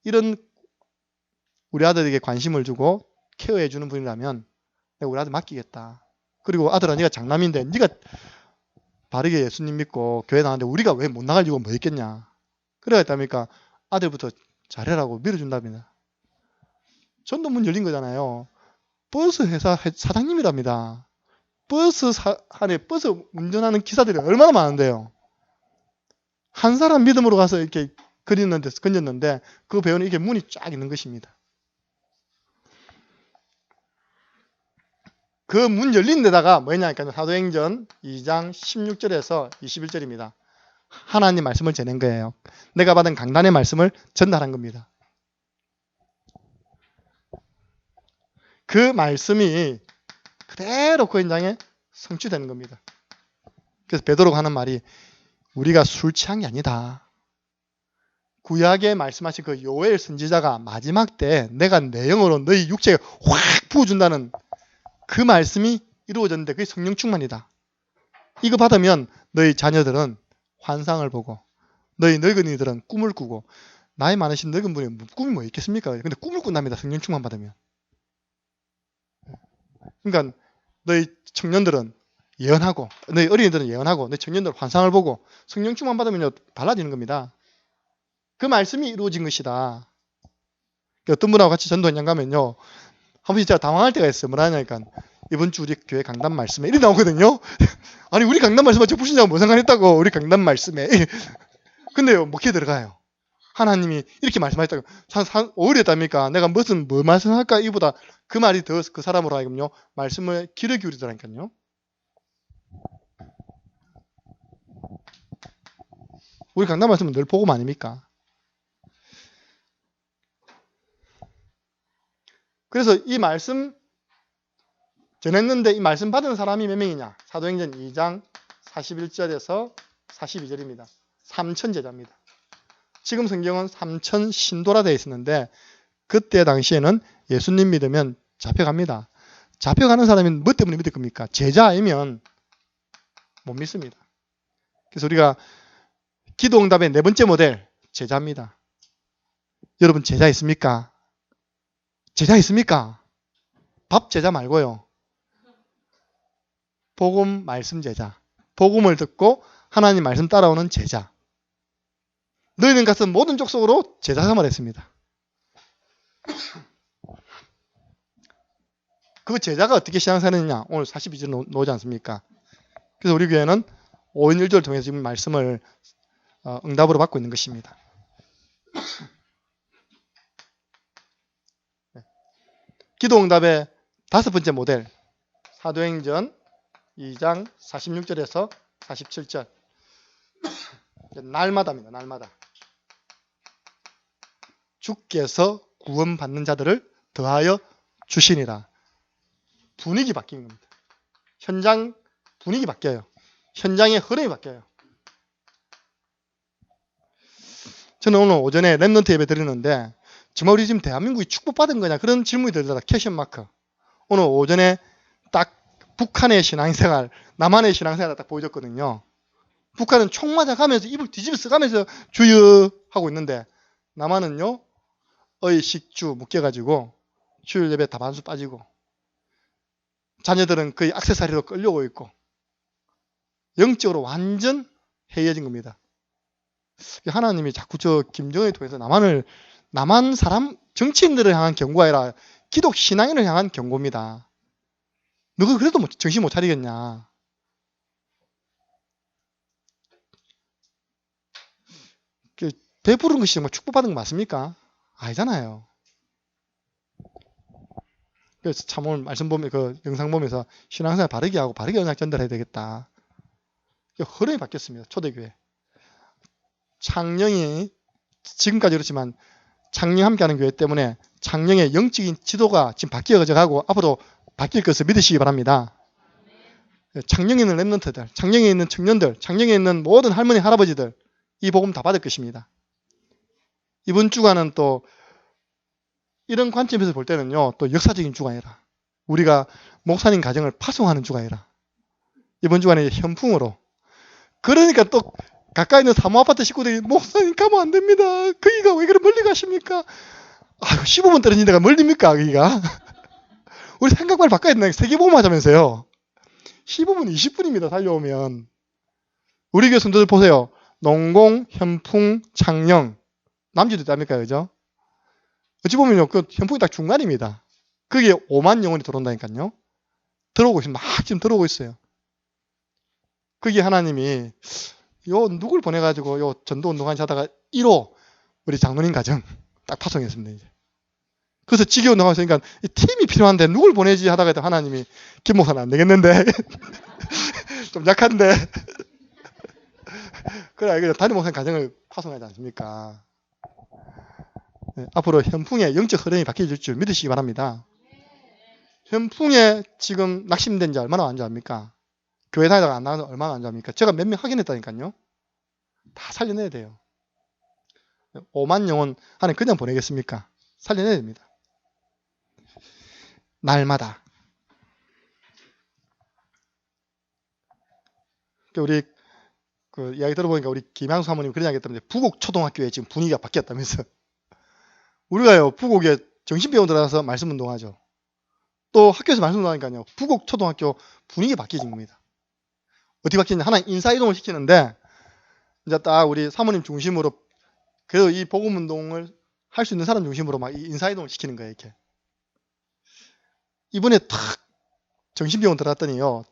A: 이런 우리 아들에게 관심을 주고 케어해 주는 분이라면 내가 우리 아들 맡기겠다. 그리고 아들아 네가 장남인데 네가 바르게 예수님 믿고 교회 나가는데 우리가 왜 못 나갈 이유가 뭐 있겠냐. 그래야겠답니까? 아들부터 잘해라고 밀어준답니다. 전도 문 열린 거잖아요. 버스 회사 사장님이랍니다. 버스 안에 버스 운전하는 기사들이 얼마나 많은데요. 한 사람 믿음으로 가서 이렇게 건졌는데 그 배우는 이게 문이 쫙 있는 것입니다. 그 문 열린 데다가 뭐냐니까 사도행전 2장 16절에서 21절입니다. 하나님 말씀을 전한 거예요. 내가 받은 강단의 말씀을 전달한 겁니다. 그 말씀이 그대로 그 현장에 성취되는 겁니다. 그래서 베드로가 하는 말이 우리가 술 취한 게 아니다. 구약에 말씀하신 그 요엘 선지자가 마지막 때 내가 내 영으로 너희 육체에 확 부어준다는 그 말씀이 이루어졌는데 그게 성령 충만이다. 이거 받으면 너희 자녀들은 환상을 보고 너희 늙은이들은 꿈을 꾸고 나이 많으신 늙은 분이 꿈이 뭐 있겠습니까? 근데 꿈을 꾼답니다. 성령 충만 받으면. 그러니까 너희 청년들은 예언하고 너희 어린이들은 예언하고 너희 청년들은 환상을 보고 성령 충만 받으면 달라지는 겁니다. 그 말씀이 이루어진 것이다. 어떤 분하고 같이 전도 현장 가면요. 한 번씩 제가 당황할 때가 있어요. 뭐라 하냐니까 이번 주 우리 교회 강단 말씀에 이렇게 나오거든요. 아니 우리 강단 말씀에 저 불신자가 뭐 상관했다고 우리 강단 말씀에. 근데요 목회에 들어가요. 하나님이 이렇게 말씀하셨다고 오히려 했답니까? 내가 뭐 말씀할까 이보다 그 말이 더 그 사람으로 하여금요 말씀을 귀를 기울이더라니까요. 우리 강단 말씀은 늘 복음 아닙니까? 그래서 이 말씀 전했는데 이 말씀 받은 사람이 몇 명이냐? 사도행전 2장 41절에서 42절입니다. 3천 제자입니다. 지금 성경은 3천 신도라 되어 있었는데 그때 당시에는 예수님 믿으면 잡혀갑니다. 잡혀가는 사람이 뭐 때문에 믿을 겁니까? 제자 아니면 못 믿습니다. 그래서 우리가 기도응답의 네 번째 모델 제자입니다. 여러분 제자 있습니까? 제자 있습니까? 밥 제자 말고요. 복음 말씀 제자. 복음을 듣고 하나님 말씀 따라오는 제자. 너희는 가서 모든 족속으로 제자 삼으라 했습니다. 그 제자가 어떻게 신앙생활했느냐? 오늘 42절 나오지 않습니까? 그래서 우리 교회는 5인 1조를 통해서 지금 말씀을 응답으로 받고 있는 것입니다. 기도 응답의 5번째 모델, 사도행전 2장 46절에서 47절. 날마다입니다. 날마다. 주께서 구원받는 자들을 더하여 주시니라. 분위기 바뀌는 겁니다. 현장 분위기 바뀌어요. 현장의 흐름이 바뀌어요. 저는 오늘 오전에 랩넌트 예배 드리는데 정말 우리 지금 대한민국이 축복받은 거냐 그런 질문이 들더라. 캐션 마크. 오늘 오전에 딱 북한의 신앙생활, 남한의 신앙생활을 딱 보여줬거든요. 북한은 총 맞아가면서 입을 뒤집어 쓰가면서 주여 하고 있는데 남한은요 의식주 묶여가지고 주일 예배 다반수 빠지고 자녀들은 거의 액세서리로 끌려오고 있고 영적으로 완전 해이해진 겁니다. 하나님이 자꾸 저 김정은을 통해서 남한 사람 정치인들을 향한 경고가 아니라 기독 신앙인을 향한 경고입니다. 너가 그래도 정신 못 차리겠냐. 배부른 것이 정말 축복받은 거 맞습니까? 아니잖아요. 그래서 참 오늘 말씀 보면 그 영상 보면서 신앙생활 바르게 하고 바르게 언약 전달해야 되겠다. 흐름이 바뀌었습니다. 초대교회. 창령이 지금까지 그렇지만 창령 함께하는 교회 때문에 창령의 영적인 지도가 지금 바뀌어가고 앞으로 바뀔 것을 믿으시기 바랍니다. 창령에 있는 랩런트들, 창령에 있는 청년들, 창령에 있는 모든 할머니, 할아버지들 이 복음 다 받을 것입니다. 이번 주간은 또 이런 관점에서 볼 때는요, 또 역사적인 주가 아니라 우리가 목사님 가정을 파송하는 주가 아니라 이번 주간에 현풍으로 그러니까 또 가까이 있는 사모아파트 식구들이 목사님 가면 안 됩니다. 거기가 왜 그렇게 멀리 가십니까? 아유 15분 떨어진 데가 멀립니까? 거기가 우리 생각만 바꿔야 된다. 세계보험 하자면서요. 15분 20분입니다. 달려오면 우리 교회 성도들 보세요. 농공, 현풍, 창녕 남주도 있답니까? 그죠? 어찌 보면요, 그 현풍이 딱 중간입니다. 그게 5만 영혼이 들어온다니까요. 들어오고 있어요. 막 지금 들어오고 있어요. 그게 하나님이 요 누굴 보내가지고 요 전도 운동한 하다가 1호 우리 장로님 가정 딱 파송했습니다. 이제. 그래서 지교 운동하면서 그러니까 팀이 필요한데 누굴 보내지 하다가 하나님이 김 목사는 안 되겠는데 좀 약한데 그래 이거 담임 목사님 가정을 파송하지 않습니까? 네, 앞으로 현풍의 영적 흐름이 바뀌어질 줄 믿으시기 바랍니다. 현풍에 지금 낙심된 지 얼마나 안 좋아합니까? 교회 다니다가 안 나가서 얼마나 안 좋아합니까? 제가 몇 명 확인했다니까요. 다 살려내야 돼요. 5만 영혼 하나님 그냥 보내겠습니까? 살려내야 됩니다. 날마다. 우리 그 이야기 들어보니까 우리 김양수 사모님 그런 이야기 했다는데 부곡 초등학교에 지금 분위기가 바뀌었다면서. 우리가요 부곡에 정신병원 들어가서 말씀 운동하죠. 또 학교에서 말씀 운동하니까요 부곡 초등학교 분위기 바뀌어진 겁니다. 어떻게 바뀌냐? 하나 인사이동을 시키는데 이제 딱 우리 사모님 중심으로 그래도 이 복음 운동을 할 수 있는 사람 중심으로 막 인사이동을 시키는 거예요. 이렇게. 이번에 탁 정신병원 들어갔더니요.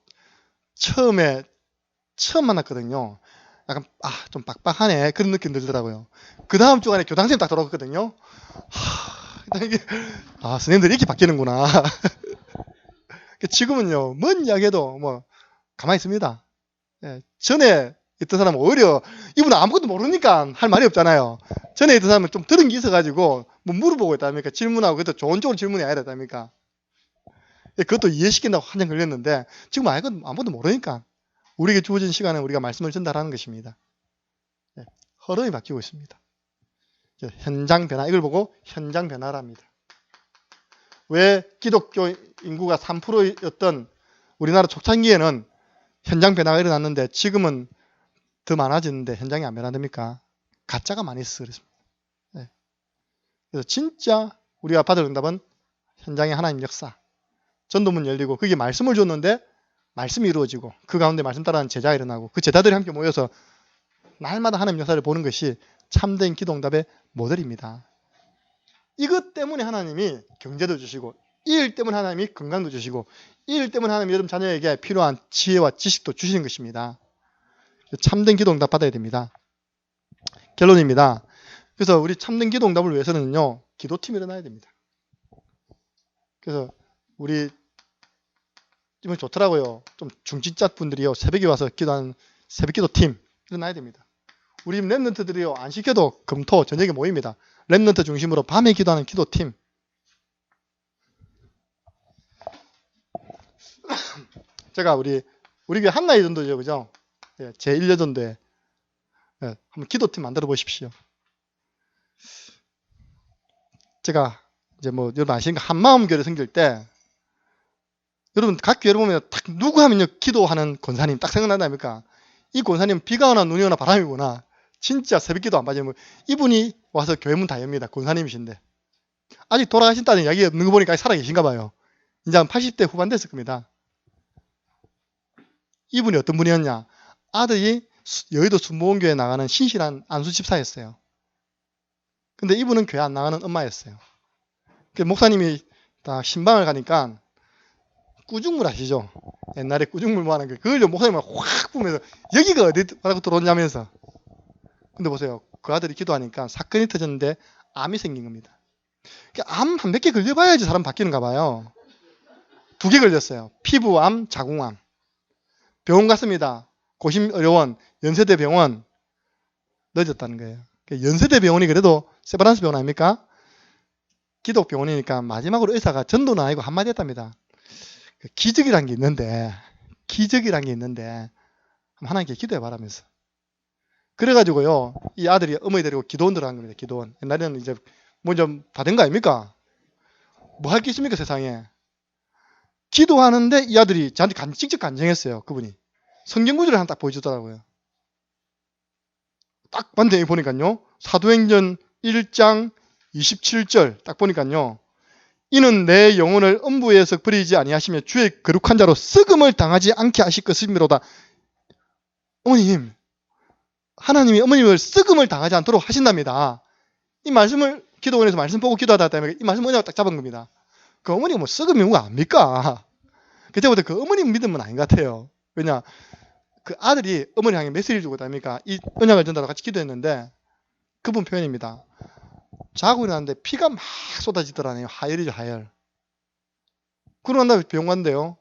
A: 처음 만났거든요. 약간 좀 빡빡하네 그런 느낌 들더라고요. 그 다음 주간에 교장선생님 딱 돌아왔거든요. 선생님들이 이렇게 바뀌는구나. 지금은요 뭔 이야기해도 뭐 가만히 있습니다. 예, 전에 있던 사람은 오히려 이분은 아무것도 모르니까 할 말이 없잖아요. 전에 있던 사람은 좀 들은 게 있어가지고 뭐 물어보고 있답니까? 질문하고 그것도 좋은 쪽으로 질문이 아니라 했답니까? 예, 그것도 이해시킨다고 한참 걸렸는데 지금 아무것도 모르니까 우리에게 주어진 시간에 우리가 말씀을 전달하는 것입니다. 예, 흐름이 바뀌고 있습니다. 현장 변화 이걸 보고 현장 변화랍니다. 왜 기독교 인구가 3%였던 우리나라 초창기에는 현장 변화가 일어났는데 지금은 더 많아지는데 현장이 안 변화됩니까? 가짜가 많이 있어서 그렇습니다. 네. 그래서 진짜 우리가 받을 응답은 현장의 하나님 역사. 전도문 열리고 그게 말씀을 줬는데 말씀이 이루어지고 그 가운데 말씀 따라하는 제자가 일어나고 그 제자들이 함께 모여서 날마다 하나님 역사를 보는 것이 참된 기도 응답의 모델입니다. 이것 때문에 하나님이 경제도 주시고 이 일 때문에 하나님이 건강도 주시고 이 일 때문에 하나님이 여러분 자녀에게 필요한 지혜와 지식도 주시는 것입니다. 참된 기도 응답 받아야 됩니다. 결론입니다. 그래서 우리 참된 기도 응답을 위해서는요. 기도팀이 일어나야 됩니다. 그래서 우리 이번 좋더라고요. 좀 중진자 분들이요. 새벽에 와서 기도하는 새벽기도 팀 일어나야 됩니다. 우리 랩런트들이요. 안 시켜도 금토 저녁에 모입니다. 랩런트 중심으로 밤에 기도하는 기도팀. 제가 우리 교회 한나이전도죠. 그죠? 예, 제 1여전도에 예, 한번 기도팀 만들어 보십시오. 제가 이제 뭐 여러분 아시니까 한마음교회 생길 때 여러분 각 교회를 보면 딱 누구 하면요 기도하는 권사님 딱 생각난다니까. 이 권사님 비가 오나 눈이 오나 바람이 오나 진짜 새벽기도 안 빠지면 이분이 와서 교회 문 다 엽니다. 권사님이신데 아직 돌아가신다는 이야기 없는 거 보니까 살아 계신가 봐요. 이제 한 80대 후반 됐을 겁니다. 이분이 어떤 분이었냐? 아들이 여의도 순복음교회 나가는 신실한 안수 집사였어요. 근데 이분은 교회 안 나가는 엄마였어요. 목사님이 딱 신방을 가니까 꾸중물 아시죠? 옛날에 꾸중물 뭐 하는 거 그걸 목사님이 확 보면서 여기가 어디라고 들어오냐면서. 근데 보세요. 그 아들이 기도하니까 사건이 터졌는데 암이 생긴 겁니다. 암 한 몇 개 걸려봐야지 사람 바뀌는가 봐요. 2개 걸렸어요. 피부암, 자궁암. 병원 갔습니다. 고심의료원, 연세대병원 늦었다는 거예요. 연세대병원이 그래도 세브란스 병원 아닙니까? 기독병원이니까 마지막으로 의사가 전도는 아니고 한마디 했답니다. 기적이란 게 있는데 하나님께 기도해 바라면서. 그래가지고요, 이 아들이 어머니 데리고 기도원 들어간 겁니다. 기도원. 옛날에는 이제 뭐 좀 다 된 거 아닙니까? 뭐 할 게 있습니까, 세상에? 기도하는데 이 아들이 저한테 직접 간증했어요. 그분이. 성경 구절을 하나 딱 보여주더라고요. 딱 반대에 보니까요. 사도행전 1장 27절 딱 보니까요. 이는 내 영혼을 음부에서 버리지 아니하시며 주의 거룩한 자로 썩음을 당하지 않게 하실 것이미로다. 어머님, 하나님이 어머님을 썩음을 당하지 않도록 하신답니다. 이 말씀을 기도원에서 말씀 보고 기도하다 때문에 이 말씀 언약을 딱 잡은 겁니다. 그 어머니가 뭐 썩음이 뭔가 압니까? 그때부터 그 어머님 믿음은 아닌 것 같아요. 왜냐, 그 아들이 어머니 향해 메시지를 주고 있다니까 이 언약을 전달하고 같이 기도했는데 그분 표현입니다. 자고 일어났는데 피가 막 쏟아지더라네요. 하열이죠, 하열. 그러고 난 다음에 병원 갔는데요.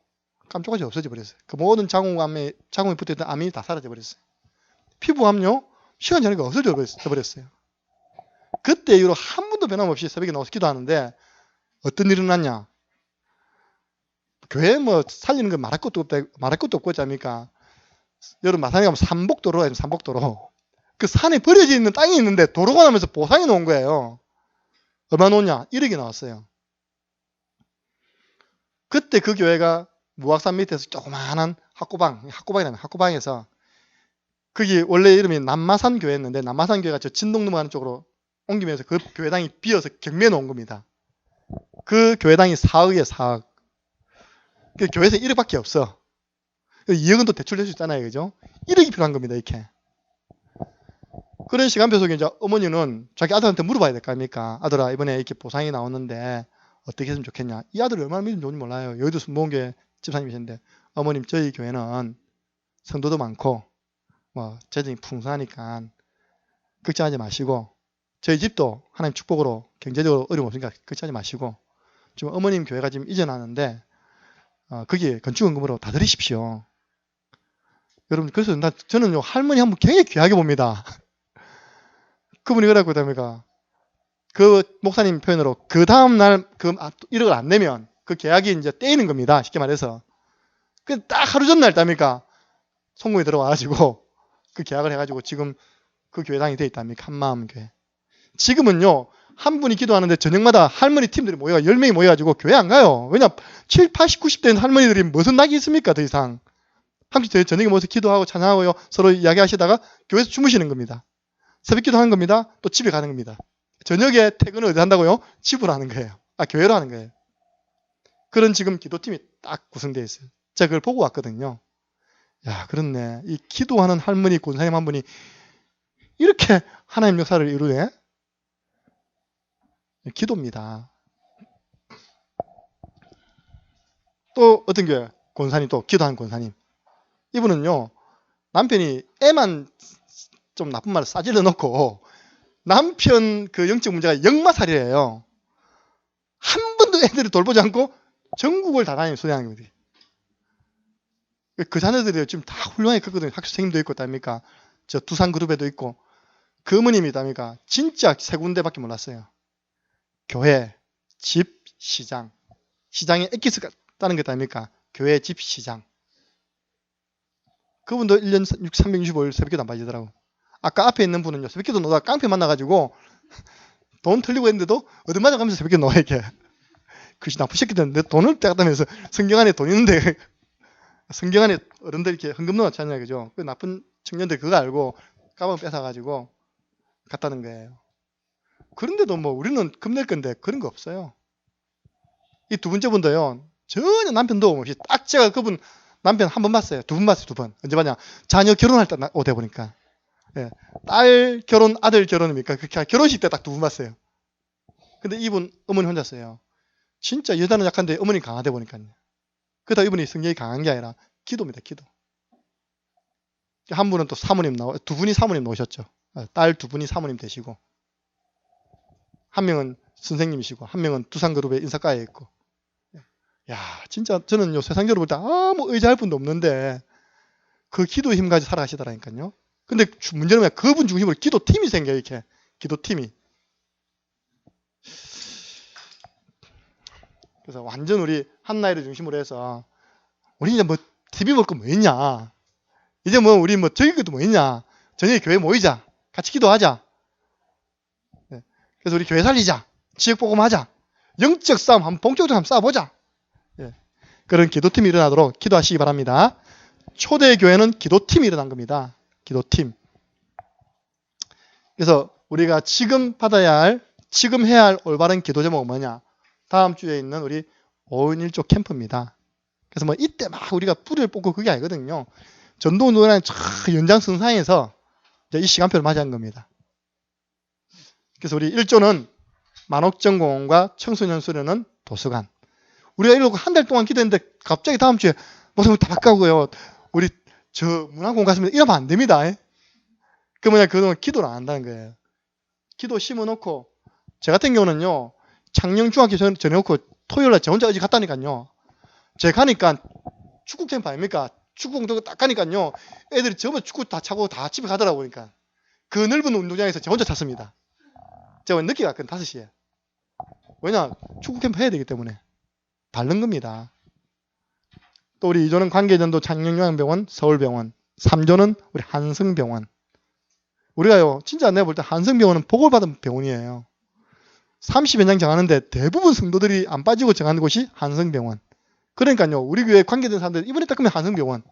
A: 깜짝같이 없어져 버렸어요. 그 모든 자궁에 붙어있던 암이 다 사라져 버렸어요. 피부암요? 시간 지나니까 없어져 버렸어요. 그때 이후로 한 번도 변함없이 새벽에 나와서 기도하는데 어떤 일이 일어났냐? 교회 뭐 살리는 거 말할 것도 없고 어쩌합니까? 여러분 마산에 가면 삼복도로가 있어요. 삼복도로. 그 산에 버려져 있는 땅이 있는데 도로가 나면서 보상이 나온 거예요. 얼마 나오냐? 1억이 나왔어요. 그때 그 교회가 무악산 밑에서 조그마한 학고방에서 거기 원래 이름이 남마산 교회였는데 남마산 교회가 저 진동 넘어가는 쪽으로 옮기면서 그 교회당이 비어서 경매에 놓은 겁니다. 그 교회당이 4억이에요. 4억. 그 교회에서 1억밖에 없어. 2억은 또 대출될 수 있잖아요. 그죠? 1억이 필요한 겁니다. 이렇게. 그런 시간표 속에 이제 어머니는 자기 아들한테 물어봐야 될 거 아닙니까? 아들아, 이번에 이렇게 보상이 나오는데 어떻게 했으면 좋겠냐? 이 아들이 얼마나 믿음 좋은지 몰라요. 여의도 순복음교회 집사님이신데 어머님, 저희 교회는 성도도 많고 뭐 재정이 풍성하니까 걱정하지 마시고 저희 집도 하나님 축복으로 경제적으로 어려움 없으니까 걱정하지 마시고 지금 어머님 교회가 지금 이전하는데 거기에 건축원금으로 다 드리십시오. 여러분, 그래서 저는 할머니 한번 굉장히 귀하게 봅니다. 그분이 그래갖고 그다음에가 그 목사님 표현으로 그 다음날 그 1억을 안 내면 그 계약이 이제 떼이는 겁니다. 쉽게 말해서. 그 딱 하루 전날 답니까? 송금이 들어와가지고 그 계약을 해가지고 지금 그 교회당이 돼 있답니까? 한마음교회. 지금은요, 한 분이 기도하는데 저녁마다 할머니 팀들이 모여가 10명이 모여가지고 교회 안 가요. 왜냐, 7, 80, 90대 할머니들이 무슨 낙이 있습니까? 더 이상. 함께 저녁에 모여서 기도하고 찬양하고요. 서로 이야기하시다가 교회에서 주무시는 겁니다. 새벽 기도하는 겁니다. 또 집에 가는 겁니다. 저녁에 퇴근을 어디 한다고요? 집으로 하는 거예요. 교회로 하는 거예요. 그런 지금 기도팀이 딱 구성되어 있어요. 제가 그걸 보고 왔거든요. 야, 그렇네. 이 기도하는 할머니, 권사님 한 분이 이렇게 하나님 역사를 이루네? 기도입니다. 또 어떤 교회? 권사님, 또 기도하는 권사님. 이분은요, 남편이 애만 좀 나쁜 말을 싸질러 놓고 남편 그 영적 문제가 역마살이에요. 한 번도 애들을 돌보지 않고 전국을 다 다니는 소대하는 거지. 그 자녀들이 지금 다 훌륭하게 컸거든요. 학교 선생님도 있고, 있답니까? 저 두산 그룹에도 있고. 그 어머님이 있답니까? 진짜 세 군데밖에 몰랐어요. 교회, 집, 시장. 시장에 엑기스 따는 게 있답니까? 교회, 집, 시장. 그분도 1년 365일 새벽기도 안 빠지더라고. 아까 앞에 있는 분은요, 새벽기도 놀다가 깡패 만나가지고 돈 틀리고 했는데도 얻어맞아 가면서 새벽기도 놀아, 이렇게. 그것이 나쁜 새끼들, 내 돈을 떼갔다면서 성경 안에 돈 있는데 성경 안에 어른들 이렇게 헌금 넣어놨잖아요, 그죠? 그 나쁜 청년들 그거 알고 가방 뺏어가지고 갔다는 거예요. 그런데도 뭐 우리는 겁낼 건데 그런 거 없어요. 이 두 번째 분도요, 전혀 남편 도움 없이 딱 제가 그분 남편 한 번 봤어요. 두 번 봤어요, 두 번. 언제 봤냐? 자녀 결혼할 때 오대 보니까. 예. 딸 결혼, 아들 결혼입니까? 그렇게 결혼식 때 딱 두 번 봤어요. 근데 이분 어머니 혼자서요. 진짜 여자는 약한데 어머니 강하대 보니까요. 그러다 이분이 성격이 강한 게 아니라 기도입니다, 기도. 한 분은 또 사모님 두 분이 사모님 나오셨죠. 딸 두 분이 사모님 되시고. 한 명은 선생님이시고, 한 명은 두산그룹의 인사과에 있고. 야, 진짜 저는 요 세상적으로 볼 때 아무 의지할 분도 없는데 그 기도의 힘 가지고 살아가시더라니까요. 근데 문제는 뭐냐? 그분 중심으로 기도팀이 생겨요, 이렇게. 기도팀이. 그래서 완전 우리 한나이를 중심으로 해서 우리 이제 뭐 TV 볼 거 뭐 있냐? 이제 뭐 우리 뭐 저기 것도 뭐 있냐? 저녁에 교회 모이자. 같이 기도하자. 네. 그래서 우리 교회 살리자. 지역 복음하자. 영적 싸움 한번 본격적으로 한번 싸워보자. 네. 그런 기도팀이 일어나도록 기도하시기 바랍니다. 초대 교회는 기도팀이 일어난 겁니다. 기도팀. 그래서 우리가 지금 받아야 할, 지금 해야 할 올바른 기도 제목은 뭐냐? 다음 주에 있는 우리 5인 1조 캠프입니다. 그래서 뭐 이때 막 우리가 뿌리를 뽑고 그게 아니거든요. 전도운동이라는 연장선상에서 이 시간표를 맞이한 겁니다. 그래서 우리 1조는 만옥정공원과 청소년 수련은 도서관. 우리가 이러고 한 달 동안 기도했는데 갑자기 다음 주에 모습을 다 바꿔고요. 우리 저 문화공원 갔으면 이러면 안 됩니다. 그 뭐냐, 그동안 기도를 안 한다는 거예요. 기도 심어놓고, 제 같은 경우는요, 창녕중학교 전해놓고 토요일날 저 혼자 어디 갔다니까요. 제가 가니까 축구 캠프 아닙니까? 축구 공동 딱 가니까요. 애들이 전부 축구 다 차고 다 집에 가더라고 보니까. 그 넓은 운동장에서 저 혼자 찼습니다. 제가 늦게 갔거든, 5시에. 왜냐? 축구 캠프 해야 되기 때문에. 다른 겁니다. 또 우리 2조는 관계전도 창녕요양병원, 서울병원. 3조는 우리 한성병원. 우리가요, 진짜 내가 볼 때 한성병원은 복을받은 병원이에요. 30여 년 정하는데 대부분 성도들이 안 빠지고 정하는 곳이 한성병원. 그러니까요, 우리 교회 관계된 사람들 이번에 딱 보면 한성병원.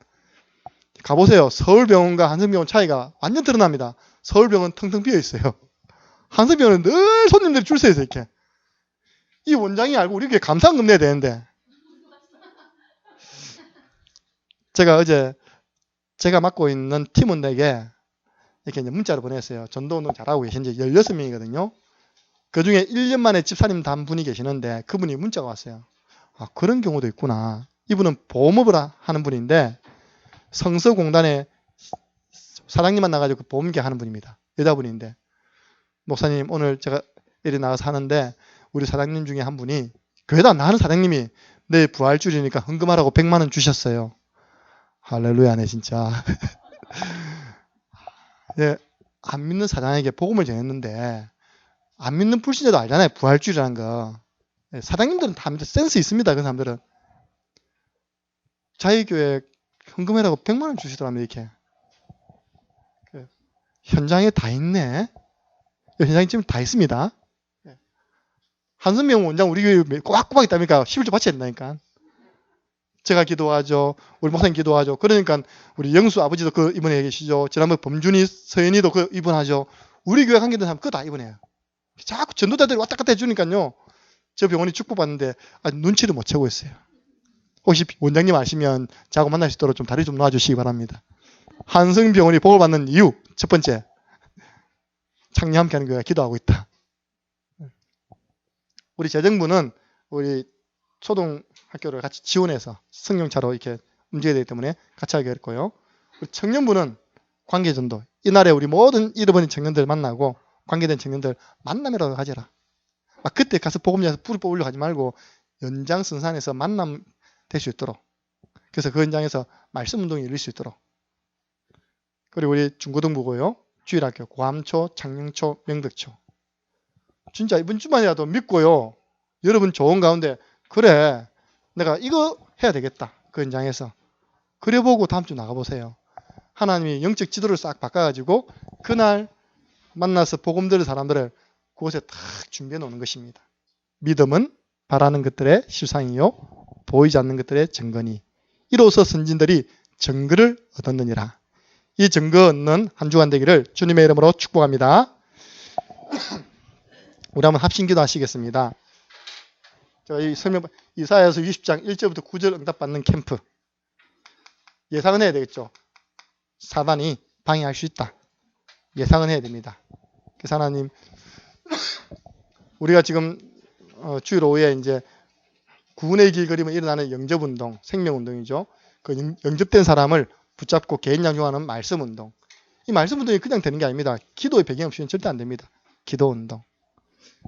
A: 가보세요. 서울병원과 한성병원 차이가 완전 드러납니다. 서울병원 텅텅 비어 있어요. 한성병원은 늘 손님들이 줄 서 있어요, 이렇게. 이 원장이 알고 우리 교회 감사한금 내야 되는데. 제가 어제 제가 맡고 있는 팀원에게 이렇게 이제 문자를 보냈어요. 전도운동 잘하고 계신 지 16명이거든요. 그 중에 1년 만에 집사님 단 분이 계시는데 그분이 문자가 왔어요. 아, 그런 경우도 있구나. 이분은 보험업을 하는 분인데 성서공단에 사장님 만나가지고 보험계 하는 분입니다. 여자분인데, 목사님 오늘 제가 이리 나가서 하는데 우리 사장님 중에 한 분이 교회도 안 나가는 사장님이 내 부활주일이니까 헌금하라고 100만 원 주셨어요. 할렐루야네 진짜. 예, 안 믿는 사장에게 복음을 전했는데 안 믿는 불신자도 알잖아요. 부활주의라는 거. 예, 사장님들은 다 센스 있습니다. 그 사람들은. 자기 교회 헌금해라고 100만 원 주시더라면 이렇게. 현장에 다 있네. 현장에 지금 다 있습니다. 한선명 원장 우리 교회 꼬박꼬박 있답니까? 11조 바쳐야 된다니까. 제가 기도하죠. 우리 목사님 기도하죠. 그러니까 우리 영수 아버지도 그 이번에 계시죠. 지난번 범준이, 서연이도 그 이분하죠. 우리 교회 관계된 사람 그거 다 이분해요. 자꾸 전도자들이 왔다 갔다 해주니까요. 저 병원이 축복받는데 눈치를 못 채고 있어요. 혹시 원장님 아시면 저하고 만날 수 있도록 좀 다리 좀 놔주시기 바랍니다. 한성병원이 복을 받는 이유 첫 번째, 창리 함께하는 교회가 기도하고 있다. 우리 재정부는 우리 초등학교를 같이 지원해서 승용차로 이렇게 움직여야 되기 때문에 같이 하게 됐고요. 우리 청년부는 관계전도, 이날에 우리 모든 잃어버린 청년들 만나고 관계된 청년들 만남이라도 가져라. 막 그때 가서 복음전에서 불을 뽑으려고 하지 말고 연장선상에서 만남 될 수 있도록, 그래서 그 현장에서 말씀 운동이 열릴 수 있도록. 그리고 우리 중고등부고요, 주일학교, 고암초, 창녕초, 명덕초. 진짜 이번 주만이라도 믿고요, 여러분 좋은 가운데 그래 내가 이거 해야 되겠다, 그 현장에서 그래보고 다음 주 나가보세요. 하나님이 영적 지도를 싹 바꿔가지고 그날 만나서 복음 들을 사람들을 그곳에 딱 준비해 놓는 것입니다. 믿음은 바라는 것들의 실상이요 보이지 않는 것들의 증거니 이로써 선진들이 증거를 얻었느니라. 이 증거 얻는 한 주간 되기를 주님의 이름으로 축복합니다. 우리 한번 합심기도 하시겠습니다. 저희 설명, 이사야서 60장 1절부터 9절 응답받는 캠프. 예상은 해야 되겠죠. 사단이 방해할 수 있다. 예상은 해야 됩니다. 그래서 하나님, 우리가 지금 주일 오후에 이제 구원의 길 걸으면 일어나는 영접운동, 생명운동이죠. 그 영접된 사람을 붙잡고 개인 양육하는 말씀운동. 이 말씀운동이 그냥 되는 게 아닙니다. 기도의 배경 없이는 절대 안 됩니다. 기도운동.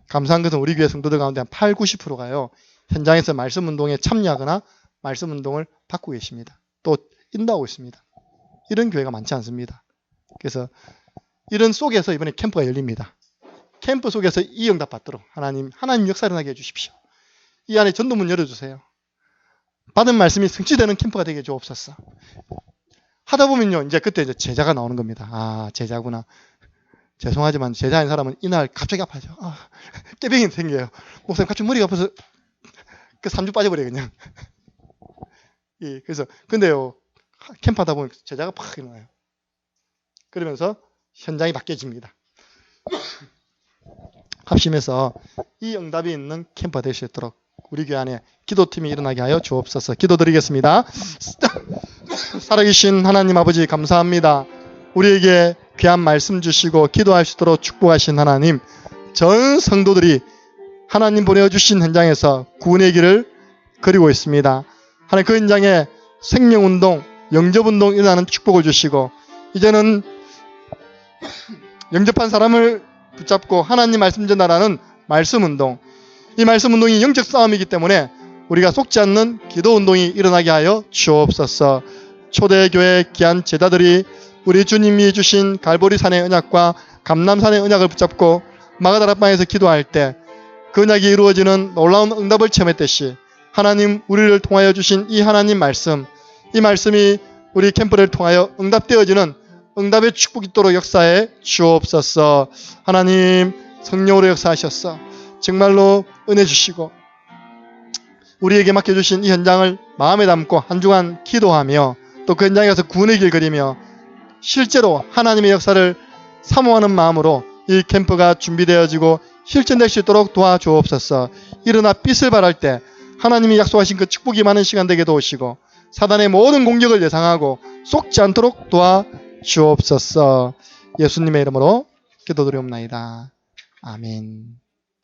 A: 감사한 것은 우리 교회 성도들 가운데 한 8, 90%가요. 현장에서 말씀운동에 참여하거나 말씀운동을 받고 계십니다. 또 인도하고 있습니다. 이런 교회가 많지 않습니다. 그래서 이런 속에서 이번에 캠프가 열립니다. 캠프 속에서 이 응답 받도록 하나님 역사를 하게 해주십시오. 이 안에 전도문 열어주세요. 받은 말씀이 성취되는 캠프가 되게 주옵소서. 하다 보면요, 이제 그때 이제 제자가 나오는 겁니다. 아, 제자구나. 죄송하지만 제자인 사람은 이날 갑자기 아파져. 깨병이 생겨요. 목사님 갑자기 머리가 아파서 그 3주 빠져버려요, 그냥. 예, 그래서 근데요, 캠프 하다 보면 제자가 팍 일어나요. 그러면서 현장이 바뀌어집니다. 합심해서 이 응답이 있는 캠프가 될 수 있도록 우리 교회 안에 기도팀이 일어나게 하여 주옵소서. 기도드리겠습니다. 살아계신 하나님 아버지 감사합니다. 우리에게 귀한 말씀 주시고 기도할 수 있도록 축복하신 하나님, 전 성도들이 하나님 보내주신 현장에서 구원의 길을 그리고 있습니다. 하나님 그 현장에 생명운동, 영접운동 일어나는 축복을 주시고 이제는 영접한 사람을 붙잡고 하나님 말씀 전달하는 말씀운동, 이 말씀운동이 영적 싸움이기 때문에 우리가 속지 않는 기도운동이 일어나게 하여 주옵소서. 초대교회 귀한 제자들이 우리 주님이 주신 갈보리산의 언약과 감람산의 언약을 붙잡고 마가다락방에서 기도할 때 그 언약이 이루어지는 놀라운 응답을 체험했듯이 하나님 우리를 통하여 주신 이 하나님 말씀, 이 말씀이 우리 캠프를 통하여 응답되어지는 응답의 축복이 있도록 역사해 주옵소서. 하나님 성령으로 역사하셨어. 정말로 은혜 주시고 우리에게 맡겨주신 이 현장을 마음에 담고 한 주간 기도하며 또 그 현장에 가서 구원의 길 그리며 실제로 하나님의 역사를 사모하는 마음으로 이 캠프가 준비되어지고 실천될 수 있도록 도와주옵소서. 일어나 빛을 발할 때 하나님이 약속하신 그 축복이 많은 시간 되게 도우시고 사단의 모든 공격을 예상하고 속지 않도록 도와주옵소서. 예수님의 이름으로 기도드리옵나이다. 아멘.